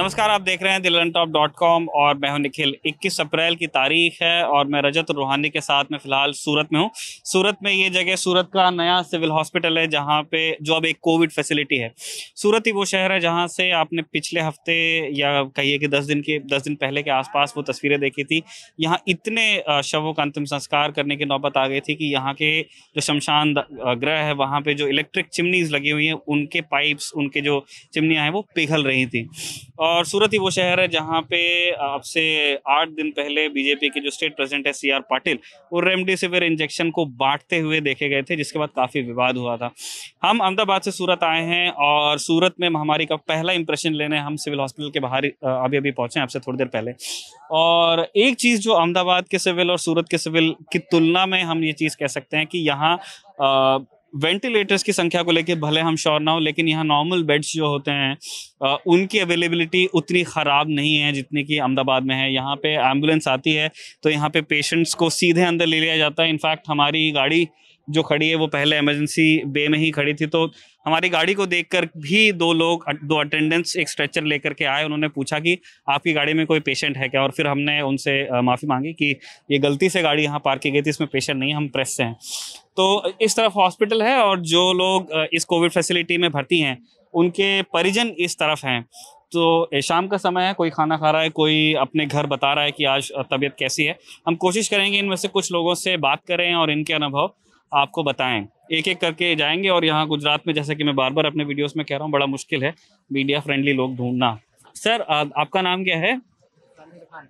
नमस्कार, आप देख रहे हैं dilantoп.com और मैं हूं निखिल। 21 अप्रैल की तारीख है और मैं रजत रूहानी के साथ में फिलहाल सूरत में हूं। सूरत में ये जगह सूरत का नया सिविल हॉस्पिटल है जहां पे जो अब एक कोविड फैसिलिटी है। सूरत ही वो शहर है जहां से आपने पिछले हफ्ते या कहिए कि 10 दिन पहले के आसपास वो तस्वीरें देखी थी। यहाँ इतने शवों का अंतिम संस्कार करने की नौबत आ गई थी कि यहाँ के जो शमशान गृह है वहाँ पे जो इलेक्ट्रिक चिमनीज लगी हुई हैं उनके पाइप्स, उनके जो चिमनियाँ हैं वो पिघल रही थी। और सूरत ही वो शहर है जहाँ पे अब से 8 दिन पहले बीजेपी के जो स्टेट प्रेसिडेंट है CR पाटिल, वो रेमडेसिविर इंजेक्शन को बांटते हुए देखे गए थे, जिसके बाद काफ़ी विवाद हुआ था। हम अहमदाबाद से सूरत आए हैं और सूरत में महामारी का पहला इंप्रेशन लेने हम सिविल हॉस्पिटल के बाहर अभी पहुंचे हैं, आपसे थोड़ी देर पहले। और एक चीज़ जो अहमदाबाद के सिविल और सूरत के सिविल की तुलना में हम ये चीज़ कह सकते हैं कि यहाँ वेंटिलेटर्स की संख्या को लेकर भले हम श्योर ना हो, लेकिन यहाँ नॉर्मल बेड्स जो होते हैं उनकी अवेलेबिलिटी उतनी ख़राब नहीं है जितनी कि अहमदाबाद में है। यहाँ पे एम्बुलेंस आती है तो यहाँ पे पेशेंट्स को सीधे अंदर ले लिया जाता है। इनफैक्ट हमारी गाड़ी जो खड़ी है वो पहले इमरजेंसी बे में ही खड़ी थी, तो हमारी गाड़ी को देखकर भी दो अटेंडेंट्स एक स्ट्रेचर लेकर के आए। उन्होंने पूछा कि आपकी गाड़ी में कोई पेशेंट है क्या, और फिर हमने उनसे माफ़ी मांगी कि ये गलती से गाड़ी यहाँ पार्क की गई थी, इसमें पेशेंट नहीं, हम प्रेस से हैं। तो इस तरफ हॉस्पिटल है और जो लोग इस कोविड फैसिलिटी में भर्ती हैं उनके परिजन इस तरफ हैं। तो शाम का समय है, कोई खाना खा रहा है, कोई अपने घर बता रहा है कि आज तबीयत कैसी है। हम कोशिश करेंगे इनमें से कुछ लोगों से बात करें और इनके अनुभव आपको बताएं। एक एक करके जाएंगे। और यहाँ गुजरात में, जैसे कि मैं बार बार अपने वीडियोस में कह रहा हूँ, बड़ा मुश्किल है मीडिया फ्रेंडली लोग ढूंढना। सर, आपका नाम क्या है? समीर खान।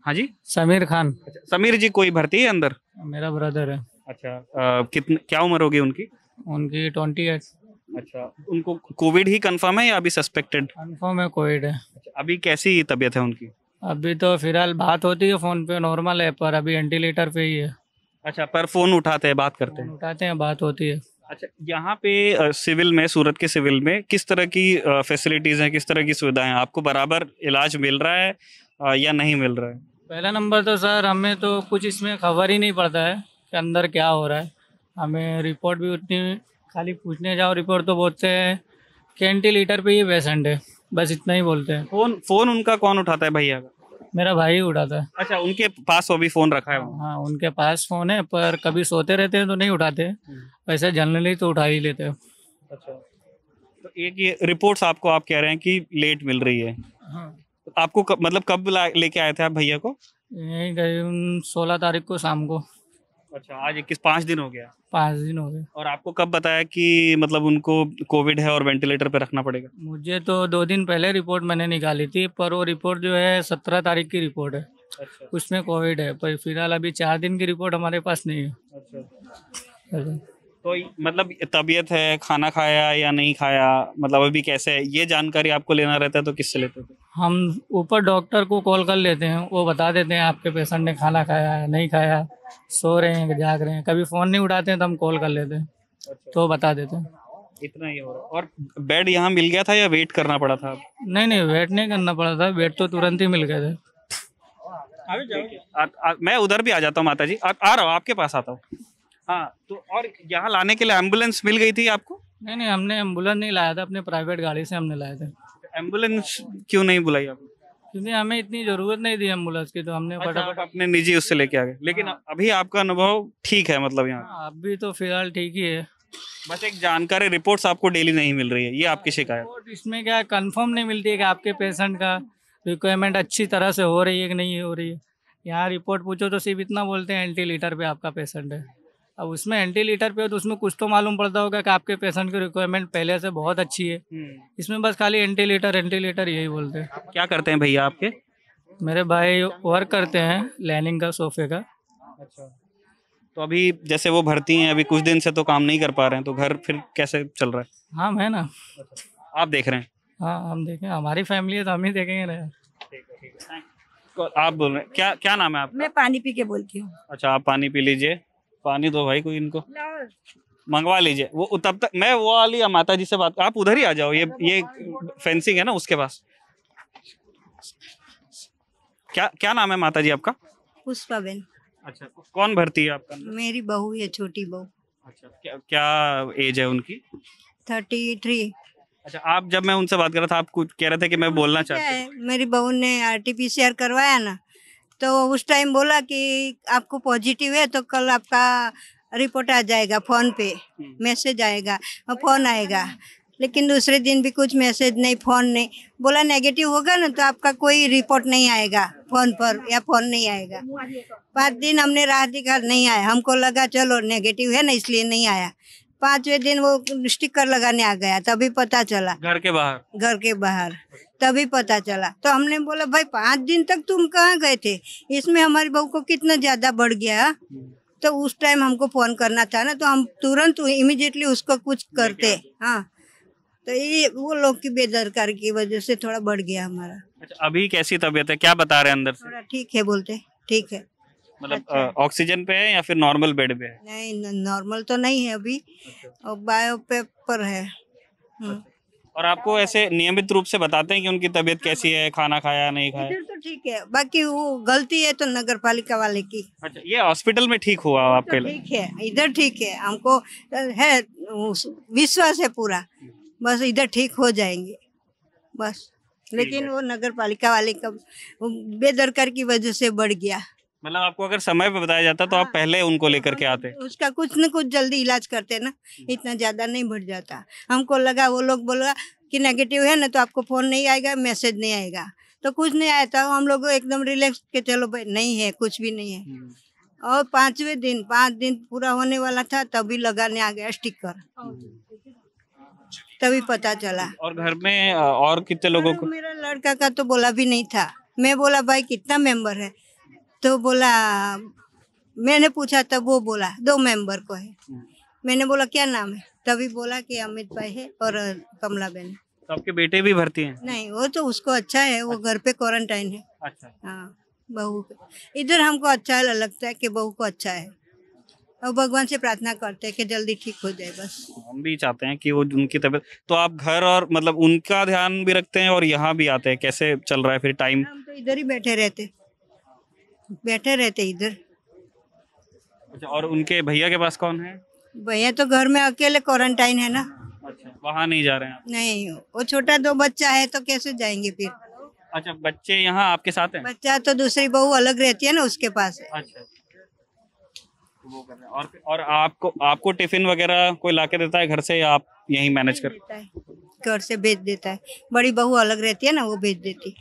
हाँ जी, समीर खान। अच्छा, समीर जी कोई भर्ती है अंदर? मेरा ब्रदर है। अच्छा, क्या उम्र होगी उनकी? उनकी 28। अच्छा, उनको कोविड ही कंफर्म है या अभी सस्पेक्टेड? कंफर्म है कोविड है। अच्छा, अभी कैसी तबीयत है उनकी? अभी तो फिलहाल बात होती है फोन पे, नॉर्मल है, पर अभी वेंटिलेटर पे ही है। अच्छा, पर फोन उठाते हैं, बात करते हैं? उठाते हैं, बात होती है। अच्छा, यहाँ पे सिविल में, सूरत के सिविल में किस तरह की फैसिलिटीज हैं, किस तरह की सुविधाएं हैं? आपको बराबर इलाज मिल रहा है या नहीं मिल रहा है? पहला नंबर तो सर, हमें तो कुछ इसमें खबर ही नहीं पड़ता है कि अंदर क्या हो रहा है। हमें रिपोर्ट भी उतनी, खाली पूछने जाओ रिपोर्ट तो बोलते हैं कि वेंटिलेटर पे ही पेशेंट है, बस इतना ही बोलते हैं। फोन उनका कौन उठाता है, भैया का? मेरा भाई उठाता है। अच्छा, उनके पास वो भी फोन रखा है वहाँ? हाँ, उनके पास फ़ोन है, पर कभी सोते रहते हैं तो नहीं उठाते, वैसे जनरली तो उठा ही लेते हैं। अच्छा, तो एक ये रिपोर्ट्स आपको, आप कह रहे हैं कि लेट मिल रही है। हाँ, तो आपको मतलब कब लेके आए थे आप भैया को? यही गए 16 तारीख को शाम को। अच्छा, आज 5 दिन हो गया। 5 दिन हो गए। और आपको कब बताया कि मतलब उनको कोविड है और वेंटिलेटर पे रखना पड़ेगा? मुझे तो 2 दिन पहले रिपोर्ट मैंने निकाली थी, पर वो रिपोर्ट जो है 17 तारीख की रिपोर्ट है। अच्छा, उसमें कोविड है, पर फिलहाल अभी 4 दिन की रिपोर्ट हमारे पास नहीं है। अच्छा। तो मतलब तबीयत है, खाना खाया या नहीं खाया, मतलब अभी कैसे है, ये जानकारी आपको लेना रहता है तो किससे लेते थे? हम ऊपर डॉक्टर को कॉल कर लेते हैं, वो बता देते हैं आपके पेशेंट ने खाना खाया है, नहीं खाया, सो रहे हैं, जाग रहे हैं। कभी फ़ोन नहीं उठाते हैं तो हम कॉल कर लेते हैं, तो बता देते हैं। इतना ही हो रहा है। और बेड यहाँ मिल गया था या वेट करना पड़ा था? नहीं, वेट नहीं करना पड़ा था, वेट तो तुरंत ही मिल गए थे। मैं उधर भी आ जाता हूँ माता जी, आ रहा हूँ, आपके पास आता हूँ। हाँ, तो और यहाँ लाने के लिए एम्बुलेंस मिल गई थी आपको? नहीं, हमने एम्बुलेंस नहीं लाया था, अपने प्राइवेट गाड़ी से हमने लाए थे। एम्बुलेंस क्यों नहीं बुलाई आपने? क्योंकि हमें इतनी ज़रूरत नहीं थी एम्बुलेंस की, तो हमने अच्छा, फटाफट आप अपने निजी उससे लेके आ गए। लेकिन अभी आपका अनुभव ठीक है मतलब यहाँ? हाँ, अभी तो फिलहाल ठीक ही है। बस एक जानकारी, रिपोर्ट्स आपको डेली नहीं मिल रही है, ये आपकी शिकायत? और इसमें क्या कंफर्म नहीं मिलती है कि आपके पेशेंट का रिक्वायरमेंट अच्छी तरह से हो रही है कि नहीं हो रही है। यहाँ रिपोर्ट पूछो तो सिर्फ इतना बोलते हैं वेंटिलेटर पे आपका पेशेंट है। अब उसमें वेंटिलेटर पे हो तो उसमें कुछ तो मालूम पड़ता होगा कि आपके पेशेंट की रिक्वायरमेंट पहले से बहुत अच्छी है। इसमें बस खाली वेंटिलेटर यही बोलते हैं। क्या करते हैं भैया आपके? मेरे भाई वर्क करते हैं लाइनिंग का, सोफे का। अच्छा, तो अभी जैसे वो भर्ती हैं, अभी कुछ दिन से तो काम नहीं कर पा रहे हैं, तो घर फिर कैसे चल रहा है? हाँ, है ना। आप देख रहे हैं? हाँ, हम देखें, हमारी फैमिली है तो हम ही देखेंगे ना। तो आप बोल रहे हैं, क्या क्या नाम है आपका? मैं पानी पी के बोलती हूँ। अच्छा, आप पानी पी लीजिए। पानी दो भाई कोई इनको, मंगवा लीजिए। वो तब तक मैं वो वाली माता जी से बात, आप उधर ही आ जाओ, ये फेंसिंग है ना उसके पास। क्या क्या नाम है माता जी आपका? पुष्पा बेन। अच्छा, कौन भर्ती है आपका? मेरी बहू है, छोटी बहू। अच्छा, क्या क्या एज है उनकी? 33। अच्छा, आप जब मैं उनसे बात कर रहा था आप कुछ कह रहे थे कि मैं बोलना क्या चाहता है, मेरी बहू ने RT-PCR करवाया ना, तो उस टाइम बोला कि आपको पॉजिटिव है तो कल आपका रिपोर्ट आ जाएगा फोन पे, मैसेज आएगा और फोन आएगा। लेकिन दूसरे दिन भी कुछ मैसेज नहीं, फोन नहीं। बोला नेगेटिव होगा ना तो आपका कोई रिपोर्ट नहीं आएगा फोन पर, या फोन नहीं आएगा। 5 दिन हमने राह दिखा, नहीं आया। हमको लगा चलो नेगेटिव है ना इसलिए नहीं आया। 5वें दिन वो स्टिकर लगाने आ गया, तभी पता चला। घर के बाहर? घर के बाहर, तभी पता चला। तो हमने बोला भाई 5 दिन तक तुम कहाँ गए थे? इसमें हमारी बहू को कितना ज्यादा बढ़ गया। तो उस टाइम हमको फोन करना था ना, तो हम तुरंत इमीडिएटली उसको कुछ करते। हाँ, तो ये वो लोग की बेदरकारी की वजह से थोड़ा बढ़ गया हमारा। अच्छा, अभी कैसी तबीयत है, क्या बता रहे हैं अंदर से? थोड़ा ठीक है बोलते, ठीक है। मतलब अच्छा है। ऑक्सीजन पे है या फिर नॉर्मल बेड पे है? नहीं, नॉर्मल तो नहीं है अभी, और बायो पेपर है। और आपको ऐसे नियमित रूप से बताते हैं कि उनकी तबीयत कैसी है, खाना खाया नहीं खाया? इधर तो ठीक है, बाकी वो गलती है तो नगर पालिका वाले की। अच्छा, ये हॉस्पिटल में ठीक हुआ आपके तो लिए? ठीक है, इधर ठीक है, हमको है विश्वास है पूरा, बस इधर ठीक हो जाएंगे बस। लेकिन वो नगर पालिका वाले का बेदरकारी की वजह से बढ़ गया। मतलब आपको अगर समय पे बताया जाता तो आप पहले उनको लेकर के आते? उसका कुछ न कुछ जल्दी इलाज करते ना, इतना ज्यादा नहीं बढ़ जाता। हमको लगा वो लोग बोला कि नेगेटिव है ना तो आपको फोन नहीं आएगा, मैसेज नहीं आएगा, तो कुछ नहीं आया था। हम लोग एकदम रिलैक्स के चलो भाई नहीं है, कुछ भी नहीं है। और 5वें दिन, 5 दिन पूरा होने वाला था तभी लगाने आ गया स्टिकर, तभी पता चला। और घर में और कितने लोगों को? मेरा लड़का का तो बोला भी नहीं था। मैं बोला भाई कितना मेंबर है, तो बोला, मैंने पूछा तब वो बोला 2 मेंबर को है। मैंने बोला क्या नाम है, तभी बोला कि अमित भाई है और कमला बहन। तो आपके बेटे भी भर्ती हैं? नहीं, वो तो उसको अच्छा है, वो घर पे क्वारंटाइन है। अच्छा। हाँ, बहू इधर हमको अच्छा लगता है कि बहू को अच्छा है, और भगवान से प्रार्थना करते हैं कि जल्दी ठीक हो जाए बस। हम भी चाहते हैं कि वो उनकी तबीयत, तो आप घर और मतलब उनका ध्यान भी रखते हैं और यहाँ भी आते हैं, कैसे चल रहा है फिर टाइम? हम तो इधर ही बैठे रहते इधर। अच्छा, और उनके भैया के पास कौन है? भैया तो घर में अकेले क्वारंटाइन है ना। अच्छा, वहाँ नहीं जा रहे हैं आप? नहीं, वो छोटा 2 बच्चा है तो कैसे जाएंगे फिर। अच्छा, बच्चे यहाँ आपके साथ हैं? बच्चा तो दूसरी बहू अलग रहती है ना, उसके पास है। अच्छा, वो कर रहे हैं। और आपको टिफिन वगैरह कोई लाके देता है घर से या आप यहीं मैनेज कर? देता है, घर से भेज देता है। बड़ी बहू अलग रहती है ना, वो भेज देती।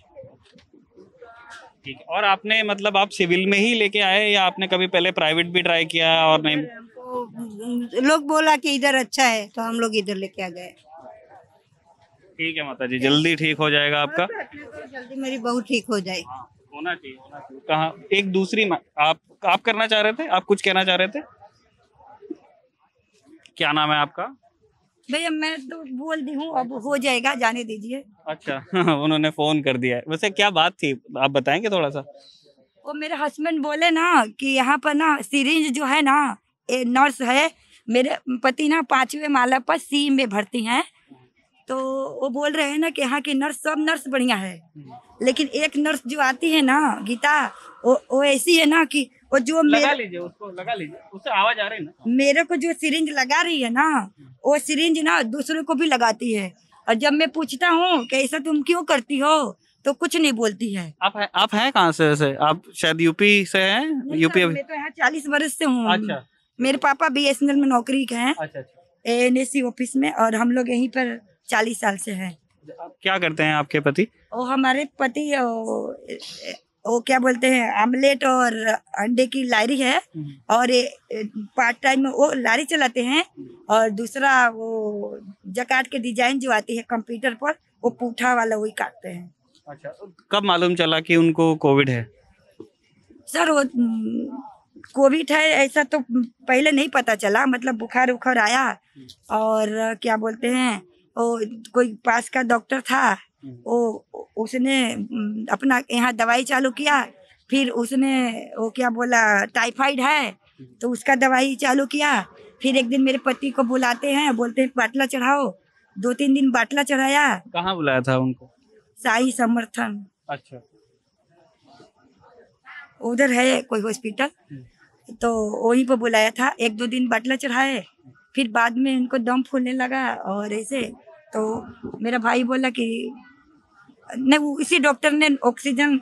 ठीक है। और आपने मतलब आप सिविल में ही लेके आए या आपने कभी पहले प्राइवेट भी ट्राई किया और नहीं? हमको लोग बोला कि इधर अच्छा है तो हम लोग इधर लेके आ गए। ठीक है माता जी, जल्दी ठीक हो जाएगा आपका। जल्दी मेरी बहू ठीक हो जाए। हाँ, होना चाहिए। कहाँ एक दूसरी आप करना चाह रहे थे, आप कुछ कहना चाह रहे थे? क्या नाम है आपका? भैया मैं तो बोल दी हूँ, अब हो जाएगा, जाने दीजिए। अच्छा उन्होंने फोन कर दिया है। वैसे क्या बात थी, आप बताएंगे थोड़ा सा? वो मेरे हस्बैंड बोले ना कि यहाँ पर ना सिरिंज जो है ना, नर्स है, मेरे पति ना 5वें माला पर सी में भर्ती हैं, तो वो बोल रहे हैं ना कि यहाँ की नर्स, सब नर्स बढ़िया है, लेकिन एक नर्स जो आती है ना गीता, वो ऐसी है ना कि वो जो लगा लीजिए उसको, लगा लीजिए, उससे आवाज आ रही है ना। मेरे को जो सिरिंज लगा रही है ना, वो सिरिंज ना दूसरे को भी लगाती है, और जब मैं पूछता हूँ कि ऐसा तुम क्यों करती हो तो कुछ नहीं बोलती है। आप हैं कहाँ से वैसे? आप शायद यूपी से हैं? यूपी? मैं तो यहाँ 40 वर्ष से हूँ। अच्छा। मेरे पापा BSNL में नौकरी के हैं, अच्छा। ANSC ऑफिस में, और हम लोग यहीं पर 40 साल से हैं। आप क्या करते हैं आपके पति? वो हमारे पति वो क्या बोलते हैं, आमलेट और अंडे की लारी है, और पार्ट टाइम में वो लारी चलाते हैं, और दूसरा वो जकाट के डिजाइन जो आती है कंप्यूटर पर, वो पूठा वाला वही काटते हैं। अच्छा, कब मालूम चला कि उनको कोविड है? सर वो कोविड है ऐसा तो पहले नहीं पता चला, मतलब बुखार उखार आया, और क्या बोलते हैं, वो कोई पास का डॉक्टर था, वो उसने अपना यहाँ दवाई चालू किया, फिर उसने वो क्या बोला टाइफाइड है तो उसका दवाई चालू किया, फिर एक दिन मेरे पति को बुलाते हैं, बोलते हैं बाटला चढ़ाओ, 2-3 दिन बाटला चढ़ाया। कहाँ बुलाया था उनको? साई समर्थन। अच्छा। उधर है कोई हॉस्पिटल, तो वहीं पर बुलाया था, 1-2 दिन बाटला चढ़ाए, फिर बाद में इनको दम फूलने लगा और ऐसे तो मेरा भाई बोला कि नहीं, वो इसी डॉक्टर ने ऑक्सीजन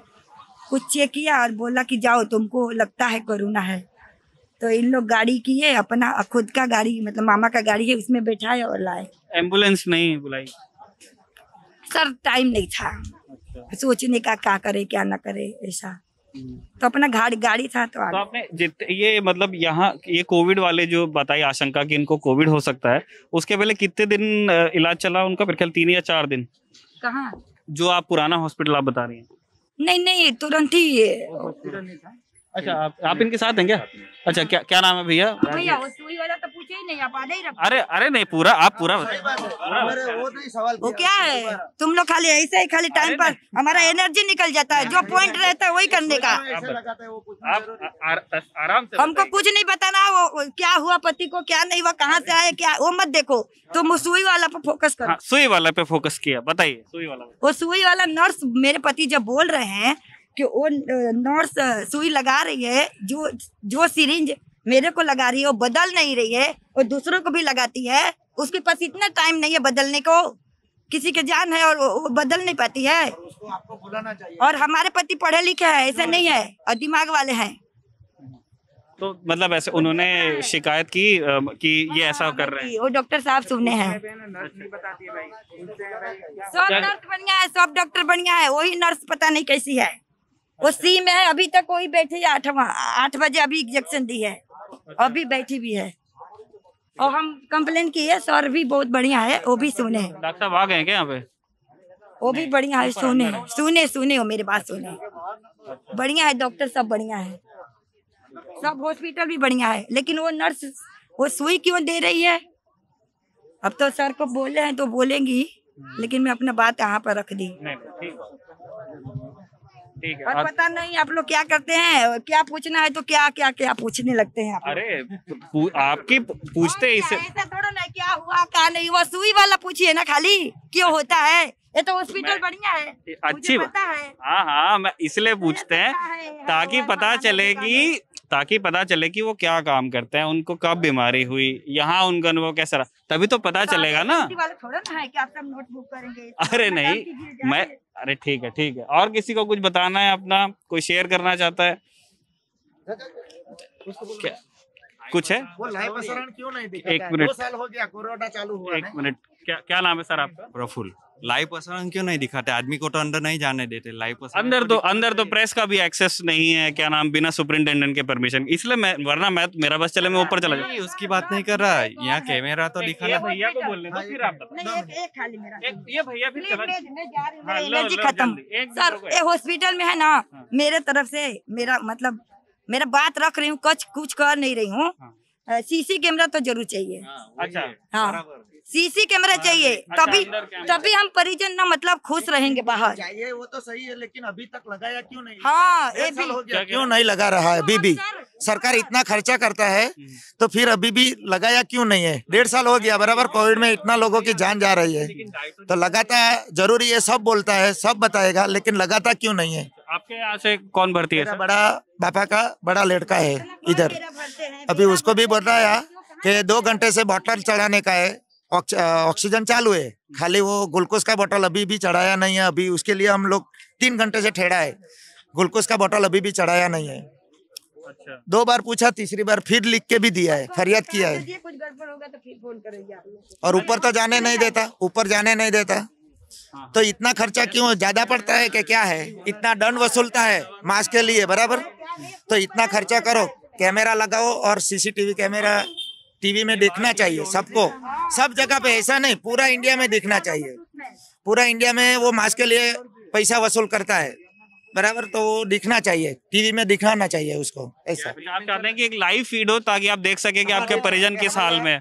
कुछ चेक किया और बोला कि जाओ, तुमको लगता है कोरोना है। तो इन लोग गाड़ी किए, अपना खुद का गाड़ी, मतलब मामा का गाड़ी है, उसमें बैठाए और लाए। एम्बुलेंस नहीं बुलाई? सर टाइम नहीं था सोचने का, क्या करे क्या ना करे ऐसा, तो अपना गाड़ी था तो तो आपने ये मतलब यहाँ ये कोविड वाले जो बताई आशंका कि इनको कोविड हो सकता है, उसके पहले कितने दिन इलाज चला उनका? मेरे ख्याल 3 या 4 दिन। कहाँ? जो आप पुराना हॉस्पिटल आप बता रही हैं? नहीं तुरंत ही। अच्छा, आप इनके साथ हैं क्या? अच्छा, क्या नाम है भैया? भैया वो सुई वाला तो पूछे ही नहीं, आप आधे ही रखो। अरे नहीं, पूरा आप पूरा वो क्या है, तुम लोग खाली ऐसे ही खाली टाइम पर हमारा एनर्जी निकल जाता है, जो पॉइंट रहता है वही करने का। आप आराम से हमको कुछ नहीं बताना वो क्या हुआ पति को, क्या नहीं हुआ, कहाँ से आए, क्या, वो मत देखो, तुम सुई वाला पे फोकस करो। सुई वाला पे फोकस किया, बताइए सुई वाला। वो सुई वाला नर्स, मेरे पति जब बोल रहे हैं कि वो नर्स सुई लगा रही है, जो सिरिंज मेरे को लगा रही है वो बदल नहीं रही है और दूसरों को भी लगाती है, उसके पास इतना टाइम नहीं है बदलने को, किसी के जान है और वो बदल नहीं पाती है। आपको बुलाना चाहिए। और हमारे पति पढ़े लिखे हैं, ऐसा नहीं है, और दिमाग वाले हैं। तो मतलब ऐसे उन्होंने शिकायत की कि ये ऐसा कर रहे हैं? वो डॉक्टर साहब सुनने हैं, सब नर्स बढ़िया है, सब डॉक्टर बढ़िया है, वही नर्स पता नहीं कैसी है, वो सी में है, अभी तक वही बैठी है, 8 बजे अभी इंजेक्शन दी है, अभी बैठी भी है। और हम कंप्लेन किए, सर भी बहुत बढ़िया है, वो भी सुने। डॉक्टर साहब आ गए क्या यहाँ पे? वो भी बढ़िया है, सुने वो मेरे बात सुने, बढ़िया है, डॉक्टर सब बढ़िया है, सब हॉस्पिटल भी बढ़िया है, लेकिन वो नर्स वो सुई क्यों दे रही है? अब तो सर को बोले हैं तो बोलेंगी, लेकिन मैं अपना बात यहाँ पर रख दी। ठीक है। और पता नहीं आप लोग क्या करते हैं, क्या पूछना है तो क्या पूछने लगते हैं आप। अरे आपकी पूछते इसे, ऐसा थोड़ा ना क्या हुआ क्या नहीं हुआ, सुई वाला पूछिए ना खाली, क्यों होता है, ये तो हॉस्पिटल बढ़िया है, अच्छी पता है। हाँ, मैं इसलिए पूछते हैं ताकि पता चले कि वो क्या काम करते हैं, उनको कब बीमारी हुई, यहाँ उनका अनुभव कैसा रहा, तभी तो पता चलेगा ना। थोड़ा ना है कि आप सब नोटबुक करेंगे। अरे नहीं, अरे ठीक है। और किसी को कुछ बताना है अपना, कोई शेयर करना चाहता है? क्या कुछ है? वो लाइव प्रसारण क्यों नहीं दिखाता? एक मिनट, 2 साल हो गया कोरोना चालू हुआ। एक मिनट, क्या नाम है सर आपका? प्रफुल्ल। लाइव प्रसारण क्यों नहीं दिखाते? आदमी को तो अंदर नहीं जाने देते। लाइव प्रसारण अंदर तो प्रेस का भी एक्सेस नहीं है, क्या नाम, बिना सुपरिंटेंडेंट के परमिशन, इसलिए वरना मेरा बस चले मैं ऊपर चला जाऊँ। उसकी बात नहीं कर रहा, यहाँ कैमरा तो दिखाना। भैया को बोलने दो, फिर आप ये भैया फिर एनर्जी खत्म। सर ये हॉस्पिटल में है ना, मेरे तरफ से मेरा बात रख रही हूँ, कुछ कर नहीं रही हूँ। सीसी कैमरा तो जरूर चाहिए। अच्छा, हाँ, सीसी कैमरा चाहिए, तभी हम परिजन ना मतलब खुश रहेंगे बाहर। चाहिए वो तो सही है, लेकिन अभी तक लगाया क्यों नहीं? हाँ, ये 1 साल भी हो गया, क्यों नहीं लगा रहा है? अभी भी सरकार इतना खर्चा करता है तो फिर अभी भी लगाया क्यों नहीं है? 1.5 साल हो गया बराबर, कोविड में इतना लोगों की जान जा रही है, तो लगाता जरूरी है, सब बोलता है, सब बताएगा, लेकिन लगाता क्यों नहीं है? आपके यहाँ से कौन भर्ती है? बड़ा पापा का बड़ा लड़का है इधर, अभी उसको भी बोल रहा है कि 2 घंटे से बोतल चढ़ाने का है, ऑक्सीजन चालू है, खाली वो ग्लूकोज का बोतल अभी भी चढ़ाया नहीं है। अभी उसके लिए हम लोग 3 घंटे से ठहरा है, ग्लूकोज का बोतल अभी भी चढ़ाया नहीं है। अच्छा। 2 बार पूछा, तीसरी बार फिर लिख के भी दिया है, फरियाद किया है, कुछ गड़बड़ होगा तो फिर फोन करेंगे आप लोग। और ऊपर तो जाने नहीं देता, तो इतना खर्चा क्यों? ज्यादा पड़ता है कि क्या है? इतना दंड वसूलता है मास्क के लिए बराबर, तो इतना खर्चा करो, कैमरा लगाओ, और सीसीटीवी कैमरा टीवी में देखना चाहिए सबको, सब जगह पे, ऐसा नहीं पूरा इंडिया में देखना चाहिए। पूरा इंडिया में वो मास्क के लिए पैसा वसूल करता है बराबर, तो वो दिखना चाहिए, टीवी में दिखाना चाहिए उसको। ऐसा आप चाहते हैं कि एक लाइव फीड हो ताकि आप देख सके कि आपके परिजन किस हाल में।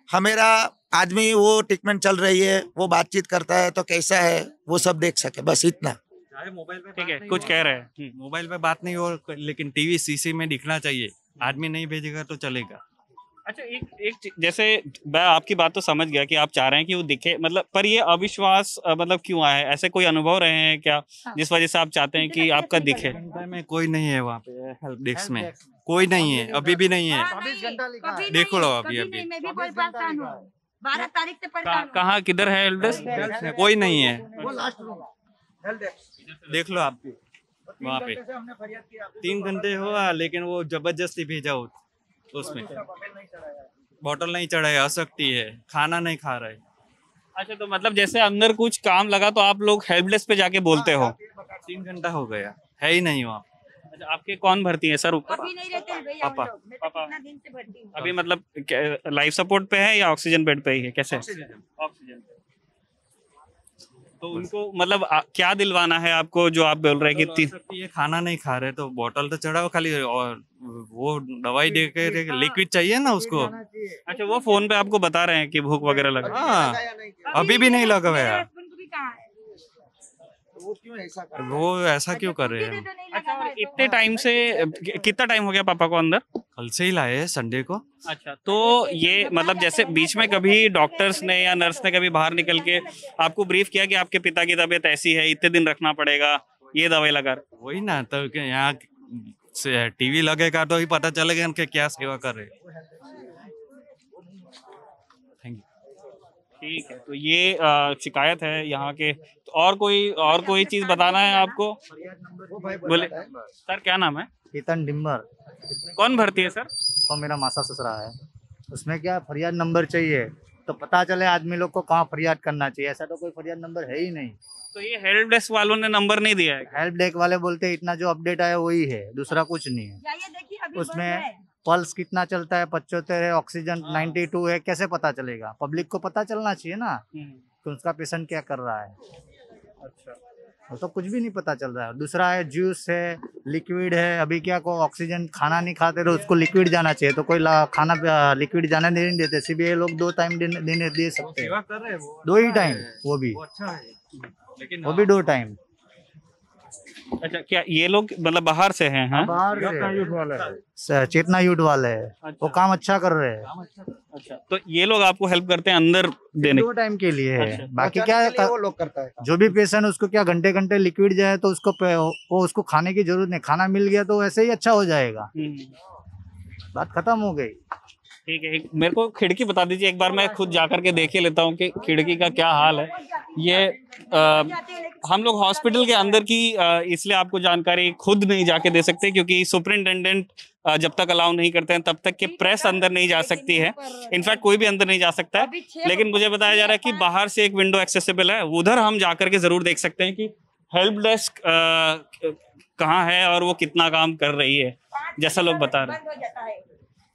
हमारा आदमी वो ट्रीटमेंट चल रही है, वो बातचीत करता है तो कैसा है वो सब देख सके, बस इतना। ठीक है, कुछ कह रहे हैं? मोबाइल पे बात नहीं हो, लेकिन टीवी सीसी में दिखना चाहिए, आदमी नहीं भेजेगा तो चलेगा। अच्छा, एक जैसे मैं आपकी बात तो समझ गया कि आप चाह रहे हैं कि वो दिखे, मतलब पर ये अविश्वास मतलब क्यों आया है? ऐसे कोई अनुभव रहे हैं क्या जिस वजह से आप चाहते हैं कि आपका दिखे? में कोई नहीं है वहाँ पे, हेल्प डेस्क में कोई नहीं है, अभी भी नहीं है, देखो लो अभी। मैं भी कोई परेशान हूँ, 12 तारीख से परेशान हूँ। कहाँ किधर है हेल्प डेस्क? कोई नहीं है, देख लो आप वहाँ पे 3 घंटे हुआ, लेकिन वो जबरदस्ती भेजा हो उसमें, बोतल नहीं चढ़ाए, असक्ति है, खाना नहीं खा रहा है। अच्छा, तो मतलब जैसे अंदर कुछ काम लगा तो आप लोग हेल्प डेस्क पे जाके बोलते हो? 3 घंटा हो गया, है ही नहीं वहाँ। अच्छा, आपके कौन भर्ती है सर ऊपर? अभी नहीं रहते हैं भैया पापा। वो लोग। मैं तो कितना दिन से भर्ती हूँ। अभी मतलब लाइफ सपोर्ट पे है या ऑक्सीजन बेड पे ही है, कैसे? ऑक्सीजन पे। तो उनको मतलब क्या दिलवाना है आपको, जो आप बोल रहे हैं कि ये खाना नहीं खा रहे तो बोतल तो चढ़ाओ खाली, और वो दवाई दे के लिक्विड चाहिए ना उसको। अच्छा, वो फोन पे आपको बता रहे हैं कि भूख वगैरह लगा? हाँ, अभी भी नहीं लगा हुआ मेरे है। husband को भी कहा है। वो ऐसा क्यों कर रहे तो हैं? नहीं अच्छा, लगा और है, तो इतने टाइम से कितना टाइम हो गया पापा को अंदर? कल से ही लाए संडे को। अच्छा, तो ये मतलब जैसे बीच में कभी डॉक्टर्स ने या नर्स ने कभी बाहर निकल के आपको ब्रीफ किया कि आपके पिता की तबीयत ऐसी है, इतने दिन रखना पड़ेगा, ये दवाई लगा? वही ना, तो यहाँ से टीवी लगेगा तो ही पता चलेगा उनके क्या सेवा कर रहे हैं। Thank you. ठीक है, तो ये शिकायत है यहाँ के। तो और कोई चीज बताना है आपको? बोले सर, क्या नाम है? केतन डिम्बर। कौन भर्ती है सर? तो मेरा मासा ससुरा है। उसमें क्या फरियाद नंबर चाहिए तो पता चले आदमी लोग को कहाँ फरियाद करना चाहिए। ऐसा तो कोई फरियाद नंबर है ही नहीं। तो ये हेल्प डेस्क वालों ने नंबर नहीं दिया है? हेल्प डेस्क वाले बोलते हैं इतना जो अपडेट आया वही है, दूसरा कुछ नहीं है। जाइए देखिए अभी बंद उसमें है। पल्स कितना चलता है, 75 है, ऑक्सीजन 92 है, कैसे पता चलेगा? पब्लिक को पता चलना चाहिए ना कि उसका पेशेंट क्या कर रहा है। अच्छा, वो तो कुछ भी नहीं पता चल रहा है। दूसरा है जूस है, लिक्विड है। अभी क्या को ऑक्सीजन खाना नहीं खाते तो उसको लिक्विड जाना चाहिए, तो कोई खाना लिक्विड जाना नहीं देते। सीबीआई लोग 2 टाइम देने दे सकते हैं, सेवा कर रहे हैं वो, 2 ही टाइम, वो भी अच्छा है, लेकिन वो भी 2 टाइम। अच्छा, क्या ये लोग मतलब बाहर से हैं? हाँ, बाहर चेतना यूथ वाले है, वो काम अच्छा कर रहे हैं। अच्छा, तो ये लोग आपको हेल्प करते हैं अंदर देने? 2 टाइम के लिए है। अच्छा। बाकी क्या वो लोग करता है। जो भी पेशेंट उसको क्या घंटे घंटे लिक्विड जाए तो वो उसको खाने की जरूरत नहीं, खाना मिल गया तो वैसे ही अच्छा हो जाएगा। बात खत्म हो गई। ठीक है, मेरे को खिड़की बता दीजिए एक बार, मैं खुद जाकर के देख ही लेता हूँ कि खिड़की का क्या हाल है। ये हम लोग हॉस्पिटल के अंदर की इसलिए आपको जानकारी खुद नहीं जाके दे सकते, क्योंकि सुपरिटेंडेंट जब तक अलाउ नहीं करते हैं तब तक कि प्रेस अंदर नहीं जा सकती है। इनफैक्ट कोई भी अंदर नहीं जा सकता है। लेकिन मुझे बताया जा रहा है कि बाहर से एक विंडो एक्सेसिबल है, उधर हम जाकर के जरूर देख सकते हैं कि हेल्प डेस्क कहाँ है और वो कितना काम कर रही है, जैसा लोग बता रहे हैं। बंद हो जाता है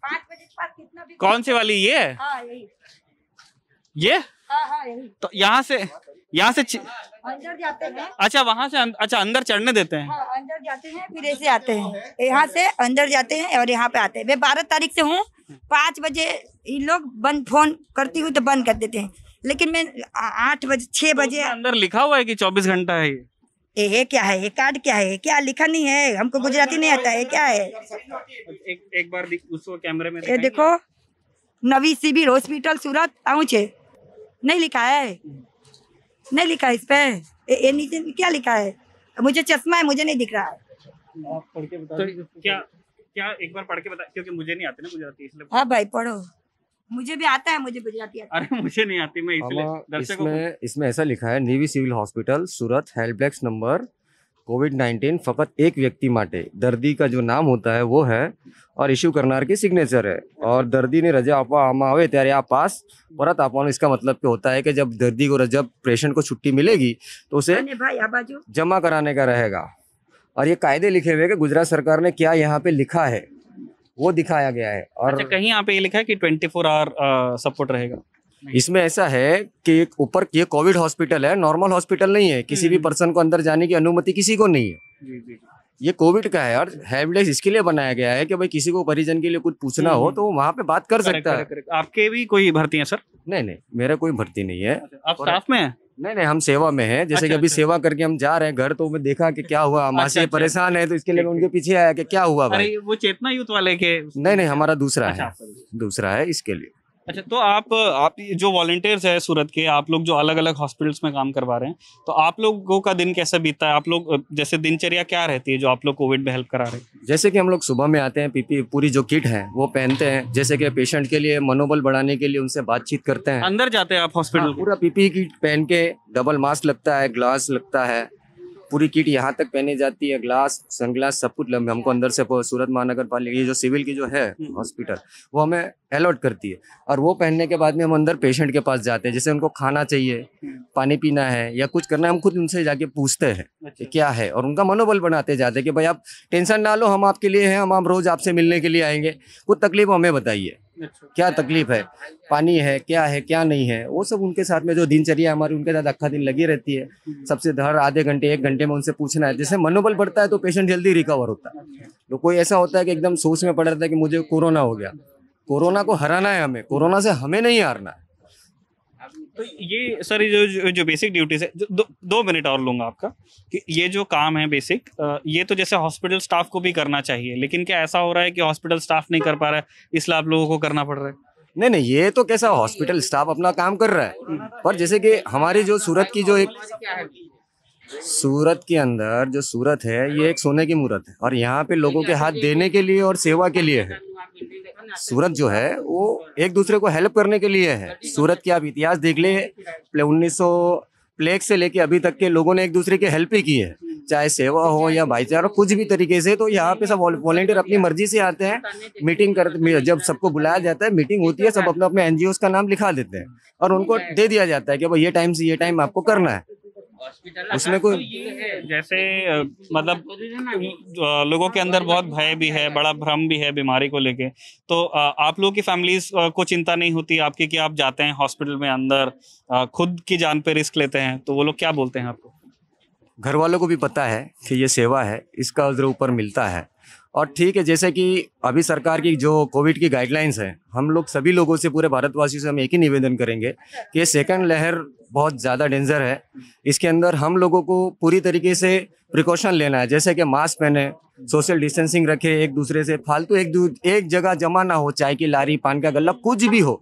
5 बजे के बाद कितना भी। कौन सी वाली? ये है? हाँ यही। ये हाँ यही। तो यहाँ से अंदर जाते हैं। अच्छा, वहां से अच्छा अंदर चढ़ने देते हैं? हाँ अंदर जाते हैं, फिर ऐसे आते हैं। यहाँ से अंदर जाते हैं और यहाँ पे आते हैं। मैं 12 तारीख से हूँ। 5 बजे ये लोग बंद, फोन करती हूँ तो बंद कर देते हैं, लेकिन मैं 8 बजे 6 बजे। अंदर लिखा हुआ है कि 24 घंटा है ये क्या है? ये कार्ड क्या है? क्या लिखा नहीं है? हमको गुजराती नहीं आता है, क्या है? एक बार उसको कैमरे में ये देखो, नवी सिविल हॉस्पिटल सूरत पहुँचे, नहीं लिखा है, नहीं लिखा है इस पे। ये नीचे क्या लिखा है? मुझे चश्मा है, मुझे नहीं दिख रहा है। आप पढ़ के बता दीजिए। तो क्या एक बार पढ़ के बता, क्योंकि मुझे नहीं आती ना गुजराती, इसलिए। हाँ भाई पढ़ो, मुझे भी आता है, मुझे गुजराती आता है। अरे मुझे नहीं आती, मैं इसलिए दर्शकों को। इसमें ऐसा लिखा है, नीवी सिविल हॉस्पिटल सूरत हेल्प डेस्क नंबर कोविड-19 फकत एक व्यक्ति माटे। दर्दी का जो नाम होता है वो है और इश्यू करनार की सिग्नेचर है, और दर्दी ने रजा आपवा आवे त्यारे आप पास परत आपवानो। इसका मतलब क्या होता है कि जब दर्दी को, जब पेशेंट को छुट्टी मिलेगी तो उसे भाई आबाजू जमा कराने का रहेगा। और ये कायदे लिखे हुए कि गुजरात सरकार ने क्या यहाँ पे लिखा है वो दिखाया गया है। और अच्छा, कहीं यहाँ पे ये लिखा है कि 24 आवर सपोर्ट रहेगा? इसमें ऐसा है कि ऊपर ये कोविड हॉस्पिटल है, नॉर्मल हॉस्पिटल नहीं है। किसी भी पर्सन को अंदर जाने की अनुमति किसी को नहीं है। ये कोविड का है और हेल्प डेस्क इसके लिए बनाया गया है कि भाई किसी को परिजन के लिए कुछ पूछना हो तो वो वहाँ पे बात कर सकता है। आपके भी कोई भर्ती है सर? नहीं, मेरा कोई भर्ती नहीं है। आप स्टाफ में हैं? नहीं, हम सेवा में हैं। जैसे कि अभी सेवा करके हम जा रहे हैं घर, तो मैं देखा कि क्या हुआ, मासी परेशान है, तो इसके लिए मैं उनके पीछे आया कि क्या हुआ भाई। अरे वो चेतना यूथ वाले के? नहीं, हमारा दूसरा है, दूसरा है इसके लिए। अच्छा, तो आप जो वॉलंटियर्स है सूरत के, आप लोग जो अलग अलग हॉस्पिटल्स में काम करवा रहे हैं, तो आप लोगों का दिन कैसे बीतता है? आप लोग जैसे दिनचर्या क्या रहती है जो आप लोग कोविड में हेल्प करा रहे हैं? जैसे कि हम लोग सुबह में आते हैं, पीपी पूरी जो किट है वो पहनते हैं, जैसे कि पेशेंट के लिए मनोबल बढ़ाने के लिए उनसे बातचीत करते हैं। अंदर जाते हैं आप हॉस्पिटल? पूरा पीपी किट पहन के, डबल मास्क लगता है, ग्लास लगता है, पूरी किट यहाँ तक पहनी जाती है, ग्लास, सनग्लास, सब कुछ हमको अंदर से सूरत महानगर पालिका ये जो सिविल की जो है हॉस्पिटल वो हमें अलॉट करती है। और वो पहनने के बाद में हम अंदर पेशेंट के पास जाते हैं, जैसे उनको खाना चाहिए, पानी पीना है या कुछ करना है, हम खुद उनसे जाके पूछते हैं कि क्या है, और उनका मनोबल बनाते जाते हैं कि भाई आप टेंशन ना लो, हम आपके लिए हैं, हम रोज आपसे मिलने के लिए आएंगे, कुछ तकलीफ हमें बताइए, क्या तकलीफ है, पानी है, क्या नहीं है, वो सब उनके साथ में जो दिनचर्या हमारी उनके साथ अक्खा दिन लगी रहती है। सबसे हर आधे घंटे 1 घंटे में उनसे पूछना है, जैसे मनोबल बढ़ता है तो पेशेंट जल्दी रिकवर होता है। तो कोई ऐसा होता है कि एकदम सोच में पड़ रहा था कि मुझे कोरोना हो गया, कोरोना को हराना है हमें, कोरोना से हमें नहीं हारना है। तो ये सर जो बेसिक ड्यूटीज है, 2 मिनट और लूंगा आपका, कि ये जो काम है बेसिक, ये तो जैसे हॉस्पिटल स्टाफ को भी करना चाहिए, लेकिन क्या ऐसा हो रहा है कि हॉस्पिटल स्टाफ नहीं कर पा रहा है इसलिए आप लोगों को करना पड़ रहा है? नहीं, ये तो कैसा, हॉस्पिटल स्टाफ अपना काम कर रहा है, पर जैसे कि हमारी जो सूरत की जो एक सूरत के अंदर जो सूरत है ये एक सोने की मूरत है, और यहाँ पे लोगों के हाथ देने के लिए और सेवा के लिए है। सूरत जो है वो एक दूसरे को हेल्प करने के लिए है। सूरत की आप इतिहास देख ले, 1900 प्लेग से लेके अभी तक के लोगों ने एक दूसरे की हेल्प ही की है, चाहे सेवा हो या भाईचारा, कुछ भी तरीके से। तो यहाँ पे सब वॉलंटियर अपनी मर्जी से आते हैं, मीटिंग करते, जब सबको बुलाया जाता है, मीटिंग होती है, सब अपने अपने एनजीओ का नाम लिखा देते हैं और उनको दे दिया जाता है कि भाई ये टाइम से ये टाइम आपको करना है। उसमें कोई जैसे मतलब लोगों के अंदर बहुत भय भी है, बड़ा भ्रम भी है बीमारी को लेके, तो आप लोगों की फैमिलीज को चिंता नहीं होती आपकी कि आप जाते हैं हॉस्पिटल में अंदर, खुद की जान पे रिस्क लेते हैं, तो वो लोग क्या बोलते हैं आपको? घर वालों को भी पता है कि ये सेवा है, इसका उधर ऊपर मिलता है। और ठीक है, जैसे कि अभी सरकार की जो कोविड की गाइडलाइंस है, हम लोग सभी लोगों से, पूरे भारतवासियों से हम एक ही निवेदन करेंगे कि ये सेकंड लहर बहुत ज़्यादा डेंजर है। इसके अंदर हम लोगों को पूरी तरीके से प्रिकॉशन लेना है, जैसे कि मास्क पहने, सोशल डिस्टेंसिंग रखे, एक दूसरे से फालतू एक जगह जमा ना हो, चाय की लारी, पान का गल्ला, कुछ भी हो,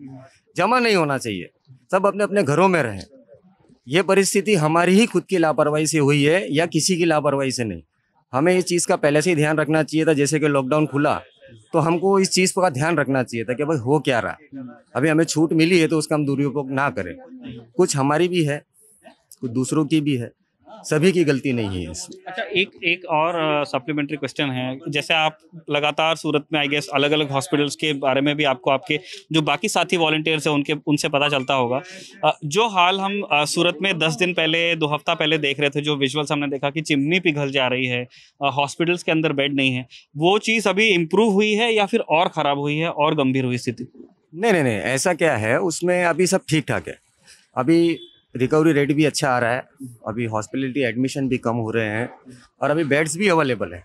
जमा नहीं होना चाहिए, सब अपने अपने घरों में रहें। ये परिस्थिति हमारी ही खुद की लापरवाही से हुई है या किसी की लापरवाही से नहीं। हमें इस चीज़ का पहले से ही ध्यान रखना चाहिए था, जैसे कि लॉकडाउन खुला तो हमको इस चीज़ का ध्यान रखना चाहिए था कि भाई हो क्या रहा, अभी हमें छूट मिली है तो उसका हम दुरुपयोग ना करें। कुछ हमारी भी है, कुछ दूसरों की भी है, सभी की गलती नहीं है इसमें। अच्छा, एक और सप्लीमेंट्री क्वेश्चन है, जैसे आप लगातार सूरत में, आई गेस अलग अलग हॉस्पिटल्स के बारे में भी आपको आपके जो बाकी साथी वॉलंटियर्स हैं उनसे पता चलता होगा। जो हाल हम सूरत में 10 दिन पहले, 2 हफ्ता पहले देख रहे थे, जो विजुअल्स हमने देखा कि चिमनी पिघल जा रही है, हॉस्पिटल्स के अंदर बेड नहीं है, वो चीज़ अभी इम्प्रूव हुई है या फिर और ख़राब हुई है और गंभीर हुई स्थिति? नहीं, ऐसा क्या है, उसमें अभी सब ठीक ठाक है। अभी रिकवरी रेट भी अच्छा आ रहा है, अभी हॉस्पिटलिटी एडमिशन भी कम हो रहे हैं और अभी बेड्स भी अवेलेबल है।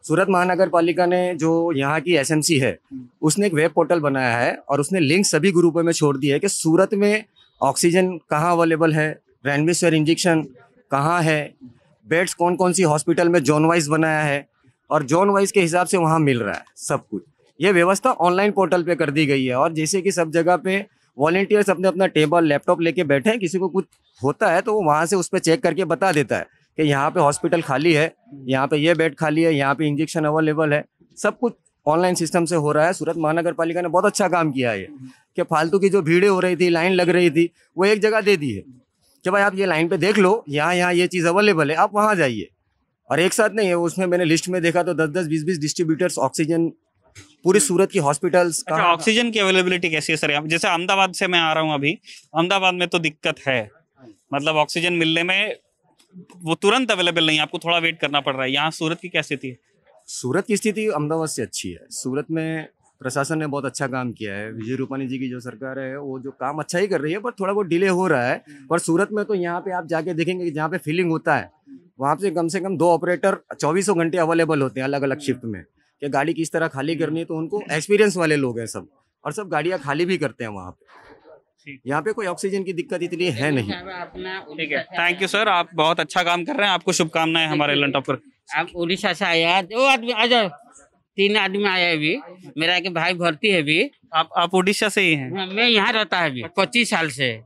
सूरत महानगर पालिका ने, जो यहाँ की एसएमसी है, उसने एक वेब पोर्टल बनाया है और उसने लिंक सभी ग्रुपों में छोड़ दिया है कि सूरत में ऑक्सीजन कहाँ अवेलेबल है, रेमडेसिविर इंजेक्शन कहाँ है, बेड्स कौन कौन सी हॉस्पिटल में जोन वाइज बनाया है और जोन वाइज के हिसाब से वहाँ मिल रहा है सब कुछ। ये व्यवस्था ऑनलाइन पोर्टल पे कर दी गई है और जैसे कि सब जगह पे वॉलंटियर्स अपने अपना टेबल, लैपटॉप लेके बैठे हैं, किसी को कुछ होता है तो वो वहाँ से उस पर चेक करके बता देता है कि यहाँ पे हॉस्पिटल खाली है, यहाँ पे ये बेड खाली है, यहाँ पे इंजेक्शन अवेलेबल है। सब कुछ ऑनलाइन सिस्टम से हो रहा है। सूरत महानगर पालिका ने बहुत अच्छा काम किया है कि फालतू की जो भीड़ें हो रही थी, लाइन लग रही थी, वो एक जगह दे दी है कि भाई आप ये लाइन पे देख लो, यहाँ ये चीज़ अवेलेबल है, आप वहाँ जाइए। और एक साथ नहीं है, उसमें मैंने लिस्ट में देखा तो 10-10, 20-20 डिस्ट्रीब्यूटर्स ऑक्सीजन पूरी सूरत की हॉस्पिटल्स का। अच्छा, ऑक्सीजन की अवेलेबिलिटी कैसी है सर? यहाँ जैसे अहमदाबाद से मैं आ रहा हूँ, अभी अहमदाबाद में तो दिक्कत है, मतलब ऑक्सीजन मिलने में वो तुरंत अवेलेबल नहीं है, आपको थोड़ा वेट करना पड़ रहा है। यहाँ सूरत की क्या स्थिति है? सूरत की स्थिति अहमदाबाद से अच्छी है। सूरत में प्रशासन ने बहुत अच्छा काम किया है। विजय रूपानी जी की जो सरकार है वो जो काम अच्छा ही कर रही है, पर थोड़ा बहुत डिले हो रहा है। पर सूरत में तो यहाँ पे आप जाके देखेंगे कि जहाँ पे फीलिंग होता है वहाँ पे से कम 2 ऑपरेटर 24 घंटे अवेलेबल होते हैं अलग अलग शिफ्ट में, कि गाड़ी किस तरह खाली करनी है। तो उनको एक्सपीरियंस वाले लोग हैं सब, और सब गाड़ियाँ खाली भी करते हैं वहाँ पे। यहाँ पे कोई ऑक्सीजन की दिक्कत इतनी है नहीं। ठीक है, थैंक यू सर, आप बहुत अच्छा काम कर रहे हैं, आपको शुभकामनाएं हमारे लंटॉप पर। आप उड़ीसा से आए हैं, वो आदमी आ जाओ, 3 आदमी आया है अभी। मेरा एक भाई भर्ती है अभी। आप उड़ीसा से ही हैं? मैं यहाँ रहता है अभी 25 साल से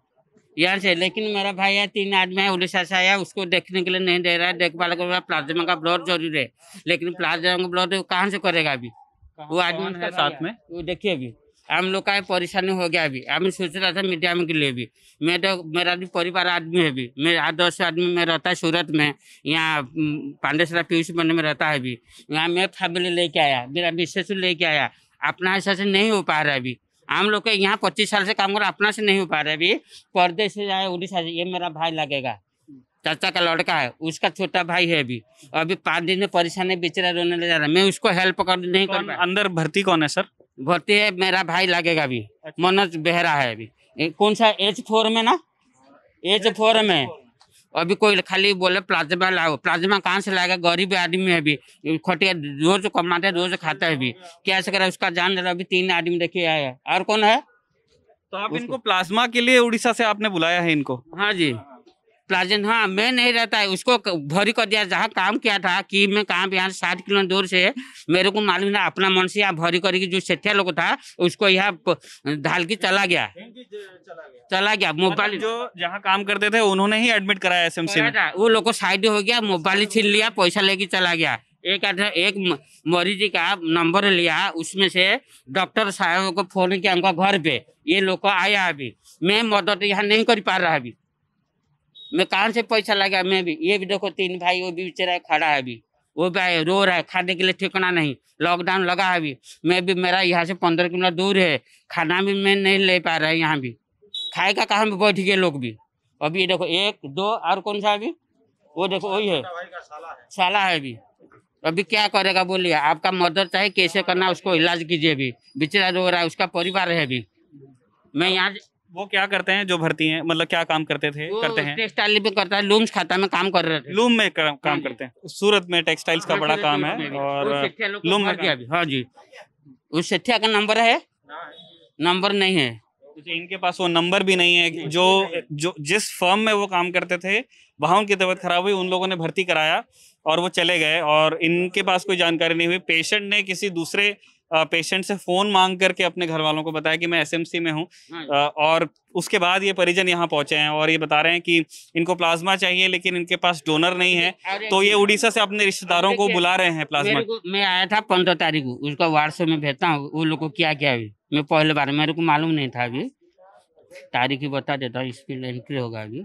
यहाँ से, लेकिन मेरा भाई है 3 आदमी है उड़ीसा से आया, उसको देखने के लिए नहीं दे रहा है, देखभाल कर रहा है। प्लाज्मा का ब्लड जरूरी है, लेकिन प्लाज्मा का ब्लड कहाँ से करेगा अभी? वो आदमी है साथ में, वो देखिए अभी हम लोग का परेशानी हो गया। अभी हम सोच रहा था मीडिया में के लिए भी, मैं तो मेरा भी परिवार आदमी है अभी, मैं 8-10 आदमी में रहता है सूरत में, यहाँ पांडेसरा पीयूष बने में रहता है अभी। यहाँ मैं फैमिली लेके आया, मेरा मिसेस लेके आया, अपना ऐसा से नहीं हो पा रहा है अभी। हम लोग के यहाँ 25 साल से काम कर अपना से नहीं हो पा रहा है अभी। परदेश से आया उड़ीसा से, ये मेरा भाई लगेगा, चाचा का लड़का है, उसका छोटा भाई है अभी। अभी 5 दिन में परेशानी बेचारा रोने ले जा रहा है, मैं उसको हेल्प कर नहीं कर पाया। अंदर भर्ती कौन है सर? भर्ती है मेरा भाई लगेगा अभी, मनोज बेहरा है अभी। कौन सा H4 में ना, H4 में अभी कोई खाली बोले प्लाज्मा लाओ। प्लाज्मा कहाँ से लाएगा? गरीब आदमी है अभी, खटिया रोज कमाते रोज खाता है अभी, क्या से करा उसका जान रहा। अभी 3 आदमी देखिए आया है, और कौन है? तो आप इनको प्लाज्मा के लिए उड़ीसा से आपने बुलाया है इनको? हाँ जी, प्लाज्मा। हाँ, मैं नहीं रहता है, उसको भरी कर दिया जहाँ काम किया था कि मैं कहाँ यहाँ 60 किलो दूर से, मेरे को मालूम था अपना मन से यहाँ भरी करके जो सेठिया लोग था उसको यहाँ ढाल के चला गया। मोबाइल जो जहाँ काम करते थे उन्होंने ही एडमिट कराया एसएमसी में? वो लोग को साइड हो गया, मोबाइल छीन लिया, पैसा लेके चला गया। एक मरीज का नंबर लिया, उसमें से डॉक्टर साहब को फोन किया उनका घर पे, ये लोग को आया। अभी मैं मदद यहाँ नहीं कर पा रहा, अभी मैं कहाँ से पैसा लगा? मैं भी, ये भी देखो 3 भाई, वो भी बेचारा खड़ा है अभी, वो भी रो रहा है, खाने के लिए ठिकाना नहीं, लॉकडाउन लगा है अभी। मैं भी, मेरा यहाँ से 15 किलो दूर है, खाना भी मैं नहीं ले पा रहा है, यहाँ भी खाएगा कहाँ में बैठ गए लोग भी। अभी ये देखो 1, 2 और कौन सा अभी, वो देखो वही है, साला है अभी क्या करेगा बोलिए? आपका मदद चाहे कैसे करना, उसको इलाज कीजिए। अभी बेचारा रो रहा है, उसका परिवार है अभी। मैं यहाँ वो क्या करते हैं जो भर्ती हैं, मतलब क्या काम करते हैं? टेक्सटाइल भी करता है, लूम्स खाता में काम कर रहे थे। लूम में काम करते हैं। सूरत में टेक्सटाइल्स का बड़ा काम है और लूम में अभी। हाँ जी, उस सेठिया का नंबर है? नंबर नहीं है, इनके पास वो नंबर भी नहीं है। जो जिस फर्म में वो काम करते थे वहाँ उनकी तबीयत खराब हुई, उन लोगों ने भर्ती कराया और वो चले गए, और इनके पास कोई जानकारी नहीं हुई। पेशेंट ने किसी दूसरे पेशेंट से फोन मांग करके अपने घर वालों को बताया कि मैं एसएमसी में हूँ, और उसके बाद ये परिजन यहाँ पहुंचे हैं और ये बता रहे हैं कि इनको प्लाज्मा चाहिए लेकिन इनके पास डोनर नहीं है। तो ये उड़ीसा से अपने रिश्तेदारों को बुला रहे हैं प्लाज्मा। मैं आया था 15 तारीख को, उसका व्हाट्सएप में भेजता हूँ वो लोग को क्या क्या। अभी मैं पहले बार, मेरे को मालूम नहीं था, अभी तारीख ही बता देता हूँ, इसकी एंट्री होगा अभी।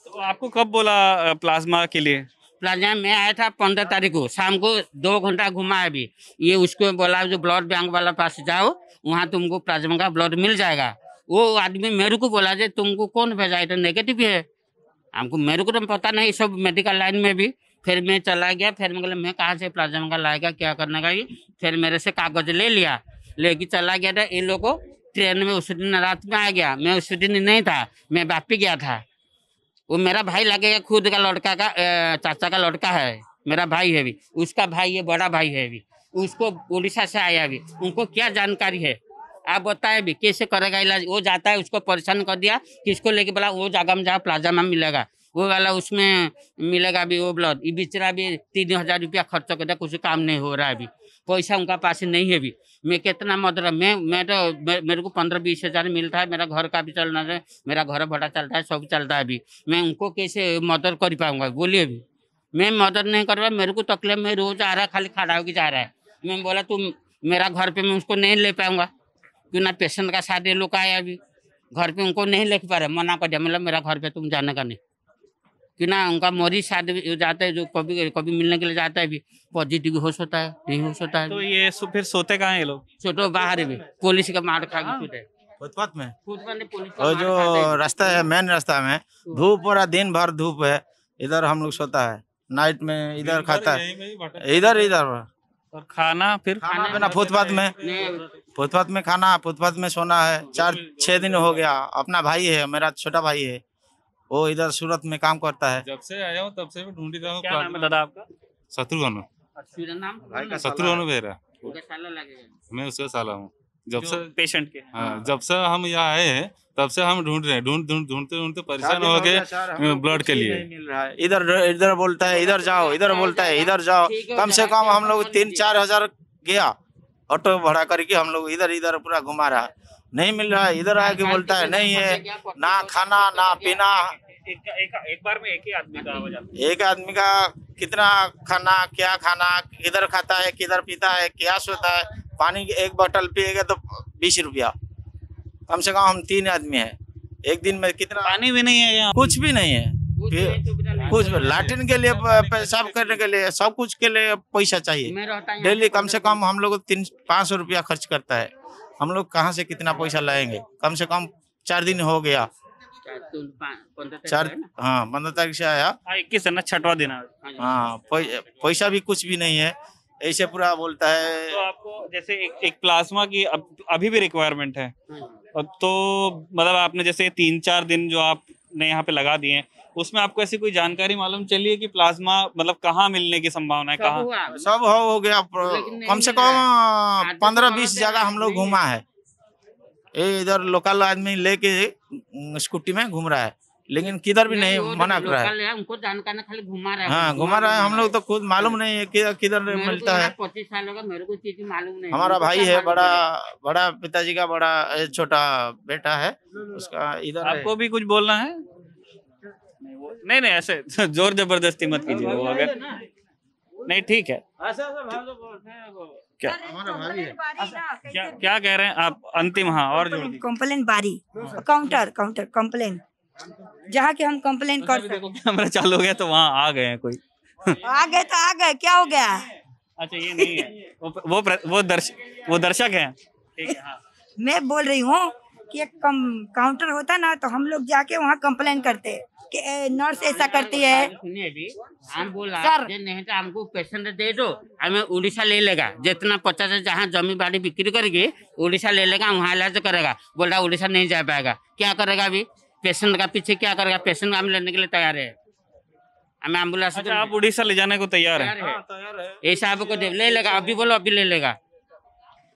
तो आपको कब बोला प्लाज्मा के लिए? प्लाज्मा मैं आया था 15 तारीख को, शाम को 2 घंटा घुमा है अभी। ये उसको बोला जो ब्लड बैंक वाला पास जाओ, वहाँ तुमको प्लाज्मा का ब्लड मिल जाएगा। वो आदमी मेरे को बोला जे तुमको कौन भेजा है, तो नेगेटिव है हमको, मेरे को तो पता नहीं सब मेडिकल लाइन में भी। फिर मैं चला गया, फिर मैं कहाँ से प्लाज्मा का लाएगा, क्या करने का ये। फिर मेरे से कागज ले लिया, लेके चला गया था। इन लोग को ट्रेन में उस दिन रात में आ गया, मैं उस दिन नहीं था, मैं वापस गया था। वो मेरा भाई लगेगा, खुद का लड़का का चाचा का लड़का है, मेरा भाई है भी, उसका भाई है, बड़ा भाई है भी, उसको उड़ीसा से आया अभी। उनको क्या जानकारी है आप बताए भी, कैसे करेगा इलाज? वो जाता है, उसको परेशान कर दिया, किसको लेके बोला वो जगह में जाओ प्लाज्मा मिलेगा, वो वाला उसमें मिलेगा भी वो ब्लड। ये बेचारा भी 3000 रुपया खर्च कर दिया, कुछ काम नहीं हो रहा है अभी, पैसा उनका पास नहीं है अभी। मैं कितना मदद, मैं तो मेरे को 15-20 हज़ार मिलता है, मेरा घर का भी चलना है, मेरा घर भाड़ा चलता है, सब चलता है अभी। मैं उनको कैसे मदद कर पाऊंगा बोलिए? अभी मैं मदद नहीं कर रहा, मेरे को तकलीफ में रोज आ रहा है, खाली खड़ा होकर जा रहा है। मैं बोला तुम मेरा घर पे, मैं उसको नहीं ले पाऊंगा, क्यों ना पेशेंट का साथ ये लोग आया अभी, घर पे उनको नहीं ले पा रहे, मना कर दिया, मतलब मेरा घर पे तुम जाने का नहीं, कि ना उनका मरीज शादी जाता है, जो कभी कभी मिलने के लिए जाता है भी, पॉजिटिव होश होता है, नहीं होश होता है। तो ये फिर सोते कहाँ हैं ये लोग? छोटो बाहर भी, पुलिस का मार खा के सोते। फुटपाथ में और जो रास्ता है, मेन रास्ता में धूप, पूरा दिन भर धूप है, इधर हम लोग सोता है, नाइट में इधर खाता है, इधर और खाना फिर खाना पीना फुटपाथ में खाना, फुटपाथ में सोना है। 4-6 दिन हो गया। अपना भाई है, मेरा छोटा भाई है, वो इधर सूरत में काम करता है। जब से आया हूँ तब से ढूंढ ही रहा हूँ। क्या नाम है दादा आपका? शत्रुघ्न। शत्रुघ्न बेहरा, मैं उसका साला हूँ। जब से पेशेंट के, हाँ, जब से हम यहाँ आए हैं तब से हम ढूंढ रहे हैं, ढूंढते परेशान हो गए ब्लड के लिए। इधर बोलता है इधर जाओ, इधर बोलता है इधर जाओ। कम से कम हम लोग 3-4 हज़ार गया, ऑटो भाड़ा करके हम लोग इधर इधर पूरा घुमा रहा, नहीं मिल रहा है। इधर आके बोलता है नहीं है, ना खाना ना पीना। एक बार में एक ही आदमी का हो जाता एक आदमी का कितना खाना, क्या खाना, किधर खाता है, किधर पीता है, क्या सोता है। पानी की एक बोतल पिएगा तो 20 रुपया, कम से कम हम 3 आदमी है, एक दिन में कितना। पानी भी नहीं है यहाँ, कुछ भी नहीं है, कुछ लैट्रिन के लिए, पेशाब करने के लिए, सब कुछ के लिए पैसा चाहिए। डेली कम से कम हम लोग 500 रुपया खर्च करता है। हम लोग कहाँ से कितना पैसा लाएंगे? कम से कम 4 दिन हो गया, 15 तारीख से आया। 21 है ना, 6वां दिन है। हाँ, पैसा भी कुछ भी नहीं है, ऐसे पूरा बोलता है। तो आपको जैसे एक प्लाज्मा की अभी भी रिक्वायरमेंट है, तो मतलब आपने जैसे 3-4 दिन जो आपने यहाँ पे लगा दिए, उसमें आपको ऐसी कोई जानकारी मालूम चली है कि प्लाज्मा मतलब कहाँ मिलने की संभावना है? कहाँ सब हो गया, कम से कम 15-20 जगह हम लोग घूमा है। ये इधर लोकल आदमी लेके स्कूटी में घूम रहा है, लेकिन किधर भी नहीं मना कर रहा है। उनको जानकारी खाली घुमा रहा है। हाँ, घुमा रहा है। हम लोग तो खुद मालूम नहीं है किधर मिलता है। 25 साल होगा, मेरे को चीज मालूम नहीं। हमारा भाई है, बड़ा पिताजी का बड़ा छोटा बेटा है उसका इधर। आपको भी कुछ बोलना है? नहीं ऐसे जोर जबरदस्ती मत कीजिए, वो अगर नहीं ठीक है। क्या क्या कह रहे हैं आप? अंतिम, हाँ, और जोड़ दीजिए। कंप्लेन बारी, काउंटर कंप्लेन, जहाँ के हम कंप्लेन कर सकते। कैमरा चालू हो गया तो वहाँ आ गए हैं कोई। आ गए तो आ गए, क्या हो गया? अच्छा, ये नहीं है, वो दर्शक हैं। ठीक है, हाँ। मैं बोल रही हूँ कि एक काउंटर होता ना, तो हम लोग जाके वहाँ कंप्लेन करते कि नर्स ऐसा करती है। सुनिए, अभी हम बोला नहीं तो हमको पेशेंट दे दो, हमें उड़ीसा ले लेगा। जितना 50 जहाँ जमीन बाड़ी बिक्री करके उड़ीसा ले लेगा, वहाँ इलाज करेगा। बोल रहा उड़ीसा नहीं जा पाएगा, क्या करेगा? अभी पेशेंट का पीछे क्या करेगा? पेशेंट हम लेने के लिए तैयार है, हमें एम्बुलेंस। अच्छा, आप उड़ीसा ले जाने को तैयार है? ऐसा आपको ले लेगा, अभी बोलो अभी ले लेगा।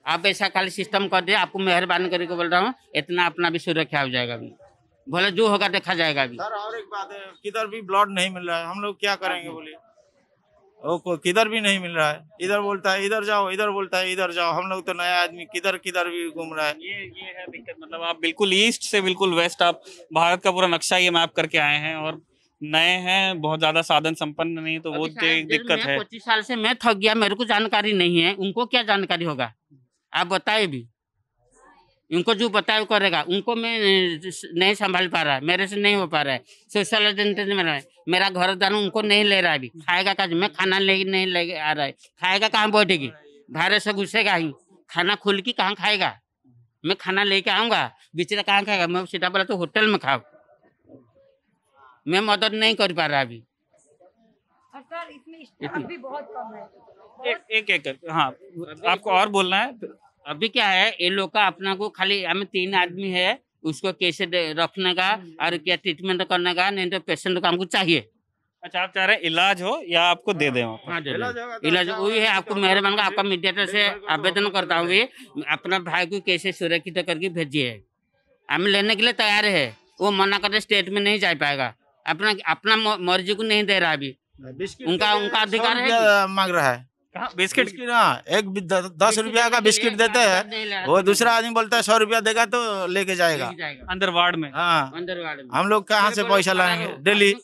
आप ऐसा खाली सिस्टम कर दे, आपको मेहरबानी करके बोल रहा हूँ, इतना अपना भी सुरक्षा हो जाएगा। अभी बोले जो होगा देखा जाएगा। अभी सर और एक बात है, किधर भी ब्लड नहीं मिल रहा है, हम लोग क्या करेंगे? बोलिए, वो किधर भी नहीं मिल रहा है। इधर बोलता है इधर जाओ, इधर बोलता है इधर जाओ। हम लोग तो नया आदमी किधर भी घूम रहा है। ये है दिक्कत। मतलब आप बिल्कुल ईस्ट से बिल्कुल वेस्ट, आप भारत का पूरा नक्शा ये मैप करके आए हैं और नए हैं, बहुत ज्यादा साधन संपन्न नहीं, तो वो दिक्कत है। 25 साल से मैं थक गया, मेरे को जानकारी नहीं है, उनको क्या जानकारी होगा? आप बताए भी, उनको जो बताया वो करेगा। उनको मैं नहीं संभाल पा रहा है, मेरे से नहीं हो पा रहा है। सोशल डिस्टेंस में मेरा घर दान उनको नहीं ले रहा है। अभी खाएगा कहाँ? मैं खाना नहीं ले आ रहा है, खाएगा कहाँ? बैठेगी बाहर से घुसेगा ही, खाना खुल की कहाँ खाएगा? मैं खाना लेके आऊंगा, बेचारा कहाँ खाएगा? मैं सीधा बोला तो होटल में खाओ। मैं मदद नहीं कर पा रहा अभी। सर इसमें स्टाफ भी बहुत कम है। एक हाँ, आपको और बोलना है? अभी क्या है, ये लोग का अपना को खाली हमें 3 आदमी है, उसको कैसे रखने का और क्या ट्रीटमेंट करने का, नहीं तो पेशेंट को हमको चाहिए। अच्छा, आप चाह रहे हैं इलाज हो या आपको दे दें? हाँ, इलाज वही है। आपको मेहरबान का आपका मीडिएटर से आवेदन करता हूँ, अपना भाई को कैसे सुरक्षित करके भेजिए। हम लेने के लिए तैयार है, वो मना करते स्टेट में नहीं जा पाएगा, अपना मर्जी को नहीं दे रहा। अभी उनका अधिकार है। मांग रहा है बिस्किट ना, एक 10 रुपया का बिस्किट देते हैं, वो दूसरा आदमी बोलता है 100 रुपया देगा तो लेके जाएगा अंदर वार्ड में। हाँ, अंदर वार्ड में हम लोग कहाँ से पैसा लाएंगे? डेली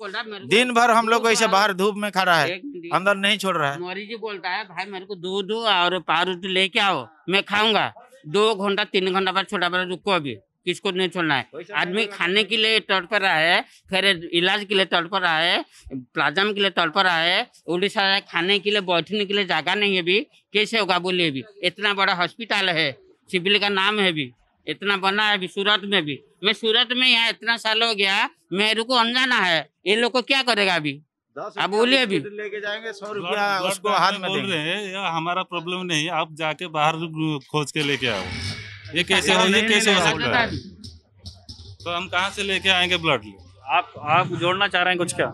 दिन भर हम लोग ऐसे बाहर धूप में खड़ा है, अंदर नहीं छोड़ रहा है। मौरी जी बोलता है भाई मेरे को दूध और पावरोटी लेके आओ, मैं खाऊंगा। 2 घंटा 3 घंटा बाद छोटा बड़ा रुको, अभी किसको नहीं छोड़ना है। आदमी खाने के लिए तड़प रहा है, फिर इलाज के लिए तड़प रहा है, प्लाज्मा के लिए तड़प रहा है, उड़ीसा खाने के लिए बैठने के लिए जगह नहीं है। भी कैसे होगा बोलिए? भी इतना बड़ा हॉस्पिटल है, सिविल का नाम है, भी इतना बना है। भी सूरत में भी, मैं सूरत में यहाँ इतना साल हो गया, मेरे को अनजाना है। ये लोग को क्या करेगा? अभी अब बोलिए, अभी लेके जाएंगे 100 रुपया उसको हाथ में बोल रहे हैं। हमारा प्रॉब्लम नहीं, आप जाके बाहर खोज के लेके आओ। ये कैसे हो सकता है? तो हम कहाँ से लेके आएंगे ब्लड? आप जोड़ना चाह रहे हैं कुछ? क्या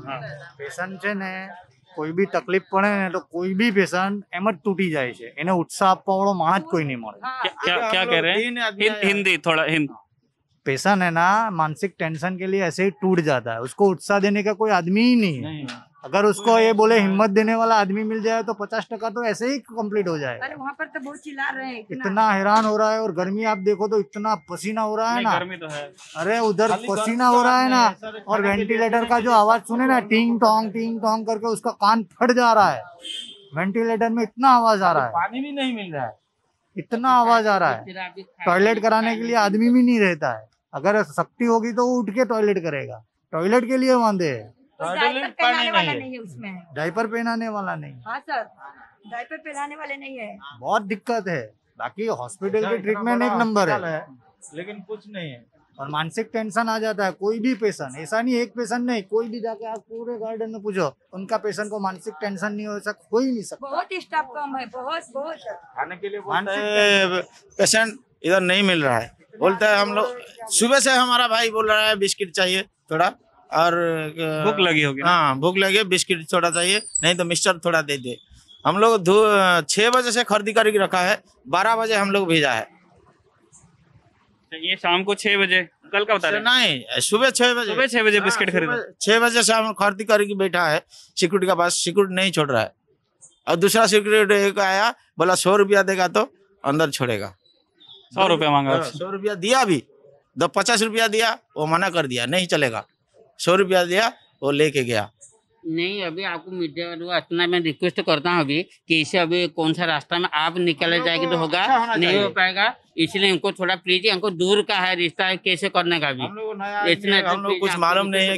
पेशेंट છે ને કોઈ બી તકલીફ પડે ને તો કોઈ બી પેશન્ટ એમ જ તૂટી જાય છે, એને ઉત્સાહ આપવા વાળો માણસ કોઈ નહીં મળે। क्या कह रहे हैं? हिंदी थोड़ा हिंदी। पेशेंट है ना, मानसिक टेंशन के लिए ऐसे ही टूट जाता है, उसको उत्साह देने का कोई आदमी ही नहीं है। अगर उसको ये बोले हिम्मत देने वाला आदमी मिल जाए तो 50% तो ऐसे ही कंप्लीट हो जाएगा। अरे वहाँ पर तो बहुत चिल्ला रहे हैं इतना हैरान हो रहा है, और गर्मी आप देखो तो इतना पसीना हो रहा है ना। गर्मी तो है। अरे उधर पसीना हो रहा है ना, और वेंटिलेटर का जो आवाज सुने ना, टिंग टोंग करके उसका कान फट जा रहा है। वेंटिलेटर में इतना आवाज आ रहा है, पानी भी नहीं मिल रहा है, इतना आवाज आ रहा है। टॉयलेट कराने के लिए आदमी भी नहीं रहता है। अगर शक्ति होगी तो वो उठ के टॉयलेट करेगा, टॉयलेट के लिए वांदे है। टॉयलेट पानी नहीं है, उसमें डायपर पहनाने वाला नहीं। हाँ सर, डायपर पहनाने वाले नहीं है, बहुत दिक्कत है। बाकी हॉस्पिटल की ट्रीटमेंट एक नंबर है, लेकिन कुछ नहीं है। और मानसिक टेंशन आ जाता है। कोई भी पेशेंट, ऐसा नहीं एक पेशेंट नहीं, कोई भी जाके आप पूरे गार्डन में पूछो, उनका पेशेंट को मानसिक टेंशन नहीं हो सकता, कोई नहीं सकता। बहुत स्टाफ कम है, बहुत खाने के लिए पेशेंट इधर नहीं मिल रहा है। बोलता है हम लोग सुबह से, हमारा भाई बोल रहा है बिस्किट चाहिए थोड़ा, और भूख लगी होगी। हाँ भूख लगी, बिस्किट थोड़ा चाहिए, नहीं तो मिक्सचर थोड़ा दे दे। हम लोग 6 बजे से खरीदी करके रखा है, 12 बजे हम लोग भेजा है। ये शाम को 6 बजे, कल का बता रहे हैं? नहीं, सुबह 6 बजे, सुबह 6 बजे बिस्किट खरीदा। 6 बजे से हम खरीदी करके बैठा है सिक्योरिटी के पास, सिक्योरिटी नहीं छोड़ रहा है। और दूसरा सिक्योरिटी आया, बोला 100 रुपया देगा तो अंदर छोड़ेगा। 100 रुपया मांगा? 100 रुपया दिया, भी 50 रुपया दिया, वो मना कर दिया, नहीं चलेगा। 100 रुपया दिया, वो लेके गया। नहीं, अभी आपको मीडिया वालों इतना मैं रिक्वेस्ट करता हूँ अभी कि इसे अभी कौन सा रास्ता में आप निकल जाएगी तो होगा, नहीं हो पाएगा। इसलिए इनको थोड़ा प्लीज, इनको दूर का है रिश्ता है, कैसे करने का भी हम लोग कुछ मालूम नहीं है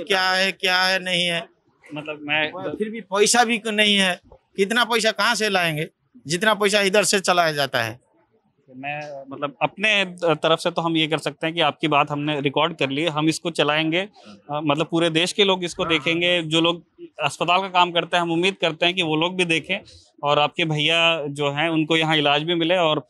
क्या है नहीं है। मतलब मैं फिर भी पैसा भी नहीं है, कितना पैसा कहाँ से लाएंगे, जितना पैसा इधर से चलाया जाता है। मैं मतलब अपने तरफ से तो हम ये कर सकते हैं कि आपकी बात हमने रिकॉर्ड कर ली, हम इसको चलाएंगे, मतलब पूरे देश के लोग इसको देखेंगे। जो लोग अस्पताल का काम करते हैं, हम उम्मीद करते हैं कि वो लोग भी देखें, और आपके भैया जो हैं उनको यहाँ इलाज भी मिले, और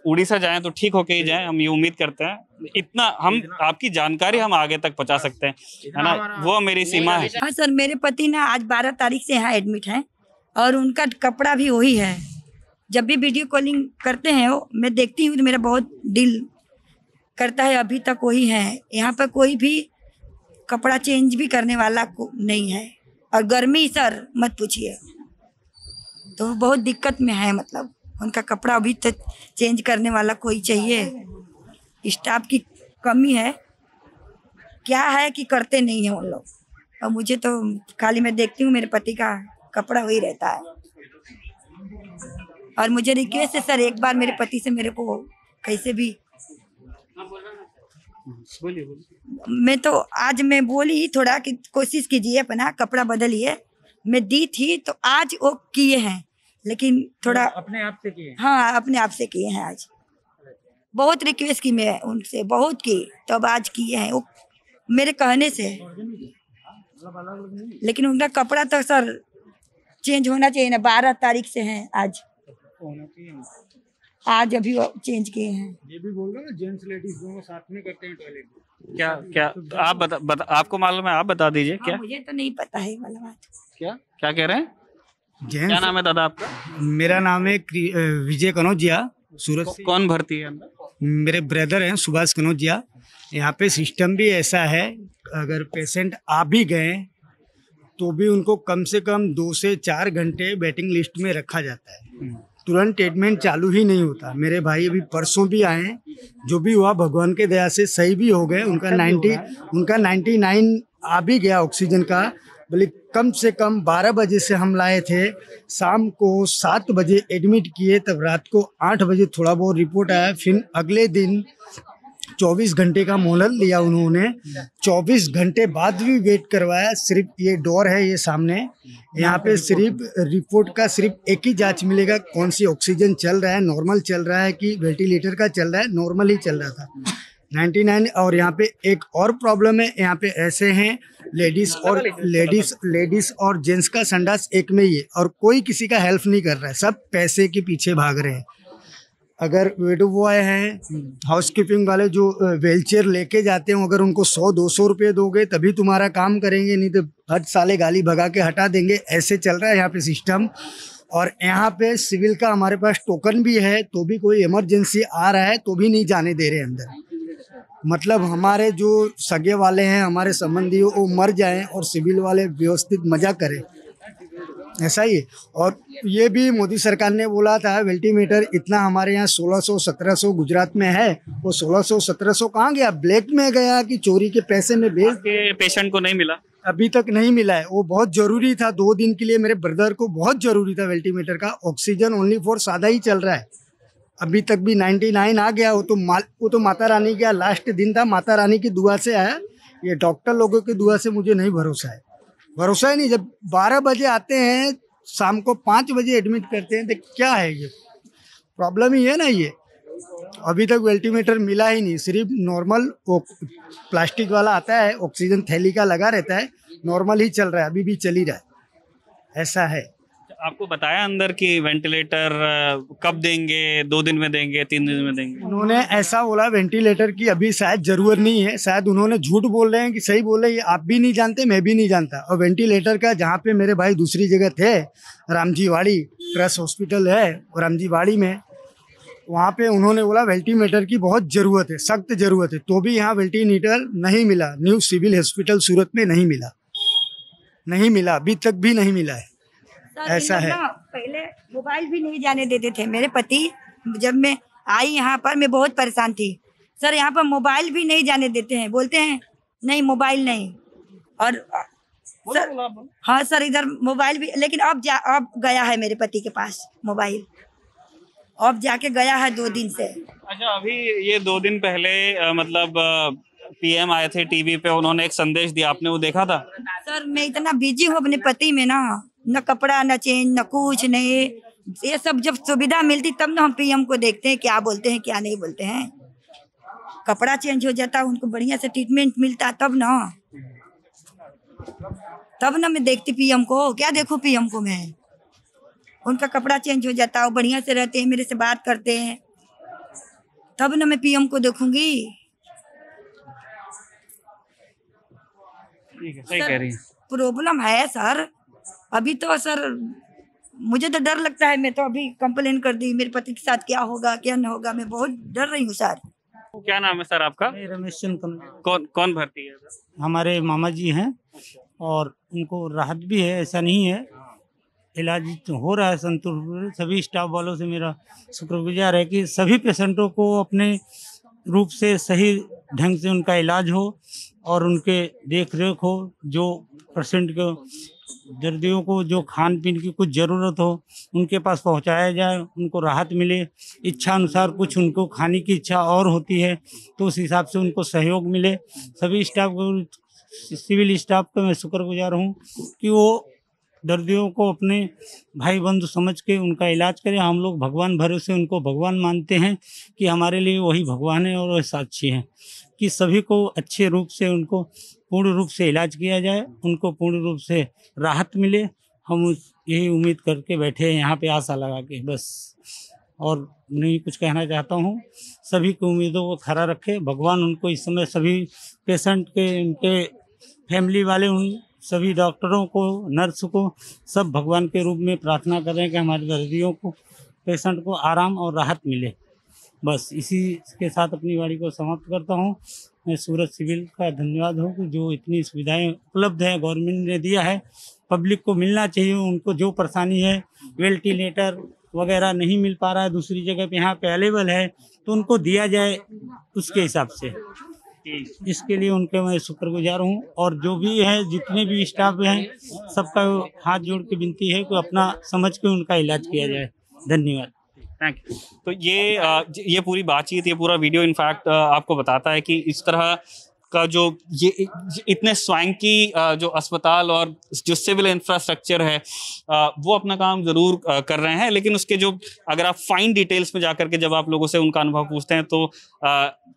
उड़ीसा जाएं तो ठीक होके ही जाएं, हम ये उम्मीद करते हैं। इतना हम आपकी जानकारी हम आगे तक पहुँचा सकते हैं, है ना, वो मेरी सीमा है। हाँ सर, मेरे पति ना आज 12 तारीख से यहाँ एडमिट हैं, और उनका कपड़ा भी वही है। जब भी वीडियो कॉलिंग करते हैं वो मैं देखती हूँ तो मेरा बहुत दिल करता है, अभी तक वही है। यहाँ पर कोई भी कपड़ा चेंज भी करने वाला नहीं है, और गर्मी सर मत पूछिए, तो बहुत दिक्कत में है। मतलब उनका कपड़ा अभी तक चेंज करने वाला कोई चाहिए, स्टाफ की कमी है, क्या है कि करते नहीं है उन लोग। और मुझे तो खाली मैं देखती हूँ, मेरे पति का कपड़ा वही रहता है। और मुझे रिक्वेस्ट है सर, एक बार मेरे पति से मेरे को कैसे भी, मैं तो आज मैं बोली ही थोड़ा कि कोशिश कीजिए, अपना कपड़ा बदलिए। मैं दी थी तो आज वो किए हैं, लेकिन थोड़ा अपने आप से किए। हाँ, अपने आप से किए हैं। आज बहुत रिक्वेस्ट की मैं उनसे, बहुत की, तो अब आज किए हैं वो मेरे कहने से। लेकिन उनका कपड़ा तो सर चेंज होना चाहिए ना, 12 तारीख से है आज अभी चेंज किए हैं। ये भी बोल रहे हैं जेंट्स लेडीज दोनों साथ में करते हैं टॉयलेट। क्या आप आपको मालूम है, आप बता दीजिए। क्या मुझे तो नहीं पता है वाला बात। क्या कह रहे हैं? क्या नाम है दादा आपका? मेरा नाम है विजय कनौजिया, सूरत से। कौन भर्ती है अंदर? मेरे ब्रदर हैं सुभाष कनौजिया। यहाँ पे सिस्टम भी ऐसा है, अगर पेशेंट आ भी गए तो भी उनको कम से कम 2 से 4 घंटे वेटिंग लिस्ट में रखा जाता है, तुरंत ट्रीटमेंट चालू ही नहीं होता। मेरे भाई अभी परसों भी आए, जो भी हुआ भगवान के दया से सही भी हो गए। उनका 99 आ भी गया ऑक्सीजन का। बोले कम से कम 12 बजे से हम लाए थे, शाम को 7 बजे एडमिट किए, तब रात को 8 बजे थोड़ा बहुत रिपोर्ट आया। फिर अगले दिन 24 घंटे का मोहलत लिया उन्होंने, 24 घंटे बाद भी वेट करवाया। सिर्फ ये डोर है ये सामने, यहाँ पे सिर्फ रिपोर्ट का सिर्फ एक ही जांच मिलेगा, कौन सी ऑक्सीजन चल रहा है, नॉर्मल चल रहा है कि वेंटिलेटर का चल रहा है। नॉर्मल ही चल रहा था 99। और यहाँ पे एक और प्रॉब्लम है, यहाँ पे ऐसे हैं लेडीज और जेंट्स का संडास एक में ही है, और कोई किसी का हेल्प नहीं कर रहा है, सब पैसे के पीछे भाग रहे हैं। अगर वेडो बॉय हैं, हाउसकीपिंग वाले जो व्हीलचेयर लेके जाते हैं, अगर उनको 100-200 रुपये दोगे तभी तुम्हारा काम करेंगे, नहीं तो हर साले गाली भगा के हटा देंगे। ऐसे चल रहा है यहाँ पे सिस्टम। और यहाँ पे सिविल का हमारे पास टोकन भी है, तो भी कोई इमरजेंसी आ रहा है तो भी नहीं जाने दे रहे अंदर। मतलब हमारे जो सगे वाले हैं, हमारे संबंधी, वो मर जाएं और सिविल वाले व्यवस्थित मजा करें, ऐसा ही है। और ये भी मोदी सरकार ने बोला था वेंटिलेटर इतना हमारे यहाँ 1600-1700 गुजरात में है, वो 1600-1700 कहाँ गया, ब्लैक में गया कि चोरी के पैसे में बेच के पेशेंट को नहीं मिला, अभी तक नहीं मिला है। वो बहुत जरूरी था, 2 दिन के लिए मेरे ब्रदर को बहुत जरूरी था वेंटिलेटर का। ऑक्सीजन ओनली फॉर सादा ही चल रहा है, अभी तक भी 99 आ गया। वो तो माता रानी का लास्ट दिन था, माता रानी की दुआ से आया। ये डॉक्टर लोगों की दुआ से मुझे नहीं भरोसा है, भरोसा ही नहीं। जब 12 बजे आते हैं, शाम को 5 बजे एडमिट करते हैं, तो क्या है ये प्रॉब्लम ही है ना। ये अभी तक वेंटिलेटर मिला ही नहीं, सिर्फ नॉर्मल वो प्लास्टिक वाला आता है, ऑक्सीजन थैली का लगा रहता है, नॉर्मल ही चल रहा है, अभी भी चल ही रहा है, ऐसा है। आपको बताया अंदर कि वेंटिलेटर कब देंगे, 2 दिन में देंगे, 3 दिन में देंगे? उन्होंने ऐसा बोला वेंटिलेटर की अभी शायद जरूरत नहीं है, शायद उन्होंने झूठ बोल रहे हैं कि सही बोल रहे हैं, आप भी नहीं जानते, मैं भी नहीं जानता। और वेंटिलेटर का जहाँ पे मेरे भाई दूसरी जगह थे, रामजीवाड़ी ट्रस्ट हॉस्पिटल है रामजीवाड़ी में, वहाँ पे उन्होंने बोला वेंटिलेटर की बहुत ज़रूरत है, सख्त ज़रूरत है, तो भी यहाँ वेंटिलेटर नहीं मिला। न्यू सिविल हॉस्पिटल सूरत में नहीं मिला, अभी तक भी नहीं मिला है, ऐसा है। पहले मोबाइल भी नहीं जाने देते थे मेरे पति, जब मैं आई यहाँ पर मैं बहुत परेशान थी सर। यहाँ पर मोबाइल भी नहीं जाने देते हैं, बोलते हैं नहीं मोबाइल नहीं। और सर हाँ सर, इधर मोबाइल भी, लेकिन अब गया है मेरे पति के पास मोबाइल, अब जाके गया है 2 दिन से। अच्छा, अभी ये 2 दिन पहले मतलब पीएम आए थे टीवी पे, उन्होंने एक संदेश दिया, आपने वो देखा था? सर मैं इतना बिजी हूँ अपने पति में ना, न कपड़ा न चेंज न कुछ नहीं, ये सब जब सुविधा मिलती तब ना हम पीएम को देखते हैं क्या बोलते हैं क्या नहीं बोलते हैं। कपड़ा चेंज हो जाता, उनको बढ़िया से ट्रीटमेंट मिलता, तब ना मैं देखती पीएम को। क्या देखूं पीएम को मैं, उनका कपड़ा चेंज हो जाता, वो बढ़िया से रहते हैं, मेरे से बात करते हैं, तब ना मैं पीएम को देखूंगी। ठीक है, सही कह रही है। प्रॉब्लम है सर, अभी तो सर मुझे तो डर लगता है, मैं तो अभी कंप्लेन कर दी, मेरे पति के साथ क्या होगा क्या नहीं होगा, मैं बहुत डर रही हूँ सर। क्या नाम है सर आपका? रमेश चंद। कौन भर्ती है? हमारे मामा जी हैं और उनको राहत भी है, ऐसा नहीं है, इलाज हो रहा है संतुल। सभी स्टाफ वालों से मेरा शुक्रगुजार है कि सभी पेशेंटों को अपने रूप से सही ढंग से उनका इलाज हो और उनके देख रेख हो। जो पेशेंट को, दर्दियों को जो खान पीन की कुछ ज़रूरत हो उनके पास पहुंचाया जाए, उनको राहत मिले। इच्छा अनुसार कुछ उनको खाने की इच्छा और होती है तो उस हिसाब से उनको सहयोग मिले। सभी स्टाफ को, सिविल स्टाफ का मैं शुक्रगुजार हूँ कि वो दर्दियों को अपने भाई बंधु समझ के उनका इलाज करें। हम लोग भगवान भरोसे उनको भगवान मानते हैं कि हमारे लिए वही भगवान है और वही साक्षी हैं कि सभी को अच्छे रूप से उनको पूर्ण रूप से इलाज किया जाए, उनको पूर्ण रूप से राहत मिले। हम यही उम्मीद करके बैठे हैं यहाँ पे, आशा लगा के, बस और नहीं कुछ कहना चाहता हूँ। सभी की उम्मीदों को खरा रखे भगवान, उनको इस समय सभी पेशेंट के, उनके फैमिली वाले, उन सभी डॉक्टरों को, नर्स को, सब भगवान के रूप में प्रार्थना करें कि हमारे दर्दियों को, पेशेंट को आराम और राहत मिले। बस इसी के साथ अपनी वाणी को समाप्त करता हूँ। मैं सूरत सिविल का धन्यवाद हो कि जो इतनी सुविधाएं उपलब्ध है गवर्नमेंट ने दिया है, पब्लिक को मिलना चाहिए। उनको जो परेशानी है, वेंटिलेटर वगैरह नहीं मिल पा रहा है दूसरी जगह पे, यहाँ पे अवेलेबल है तो उनको दिया जाए उसके हिसाब से। इसके लिए उनके मैं शुक्रगुजार हूँ और जो भी है, जितने भी स्टाफ हैं, सबका हाथ जोड़ के विनती है कि अपना समझ के उनका इलाज किया जाए। धन्यवाद। Thank you. तो ये पूरी बातचीत, ये पूरा वीडियो इनफैक्ट आपको बताता है कि इस तरह का जो ये इतने स्वांकी जो अस्पताल और जो सिविल इंफ्रास्ट्रक्चर है वो अपना काम ज़रूर कर रहे हैं, लेकिन उसके जो, अगर आप फाइन डिटेल्स में जाकर के जब आप लोगों से उनका अनुभव पूछते हैं तो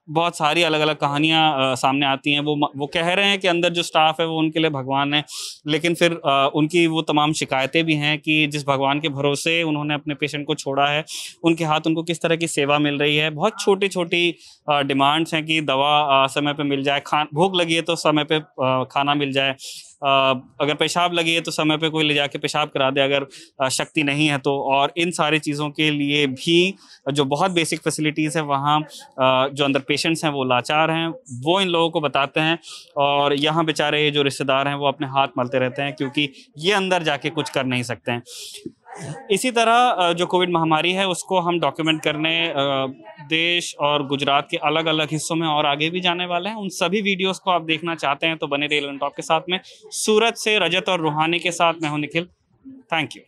बहुत सारी अलग अलग कहानियां सामने आती हैं। वो कह रहे हैं कि अंदर जो स्टाफ है वो उनके लिए भगवान है, लेकिन फिर उनकी वो तमाम शिकायतें भी हैं कि जिस भगवान के भरोसे उन्होंने अपने पेशेंट को छोड़ा है, उनके हाथ उनको किस तरह की सेवा मिल रही है। बहुत छोटी छोटी डिमांड्स हैं कि दवा समय पे मिल जाए, भूख लगी है तो समय पे खाना मिल जाए, अगर पेशाब लगी है तो समय पे कोई ले जाके पेशाब करा दे अगर शक्ति नहीं है तो। और इन सारी चीज़ों के लिए भी जो बहुत बेसिक फैसिलिटीज़ है वहाँ जो अंदर पेशेंट्स हैं वो लाचार हैं, वो इन लोगों को बताते हैं और यहाँ बेचारे जो रिश्तेदार हैं वो अपने हाथ मलते रहते हैं क्योंकि ये अंदर जाके कुछ कर नहीं सकते हैं। इसी तरह जो कोविड महामारी है उसको हम डॉक्यूमेंट करने देश और गुजरात के अलग अलग हिस्सों में और आगे भी जाने वाले हैं। उन सभी वीडियोस को आप देखना चाहते हैं तो बने रहिए 11 टॉप के साथ में। सूरत से रजत और रूहानी के साथ मैं हूं निखिल। Thank you.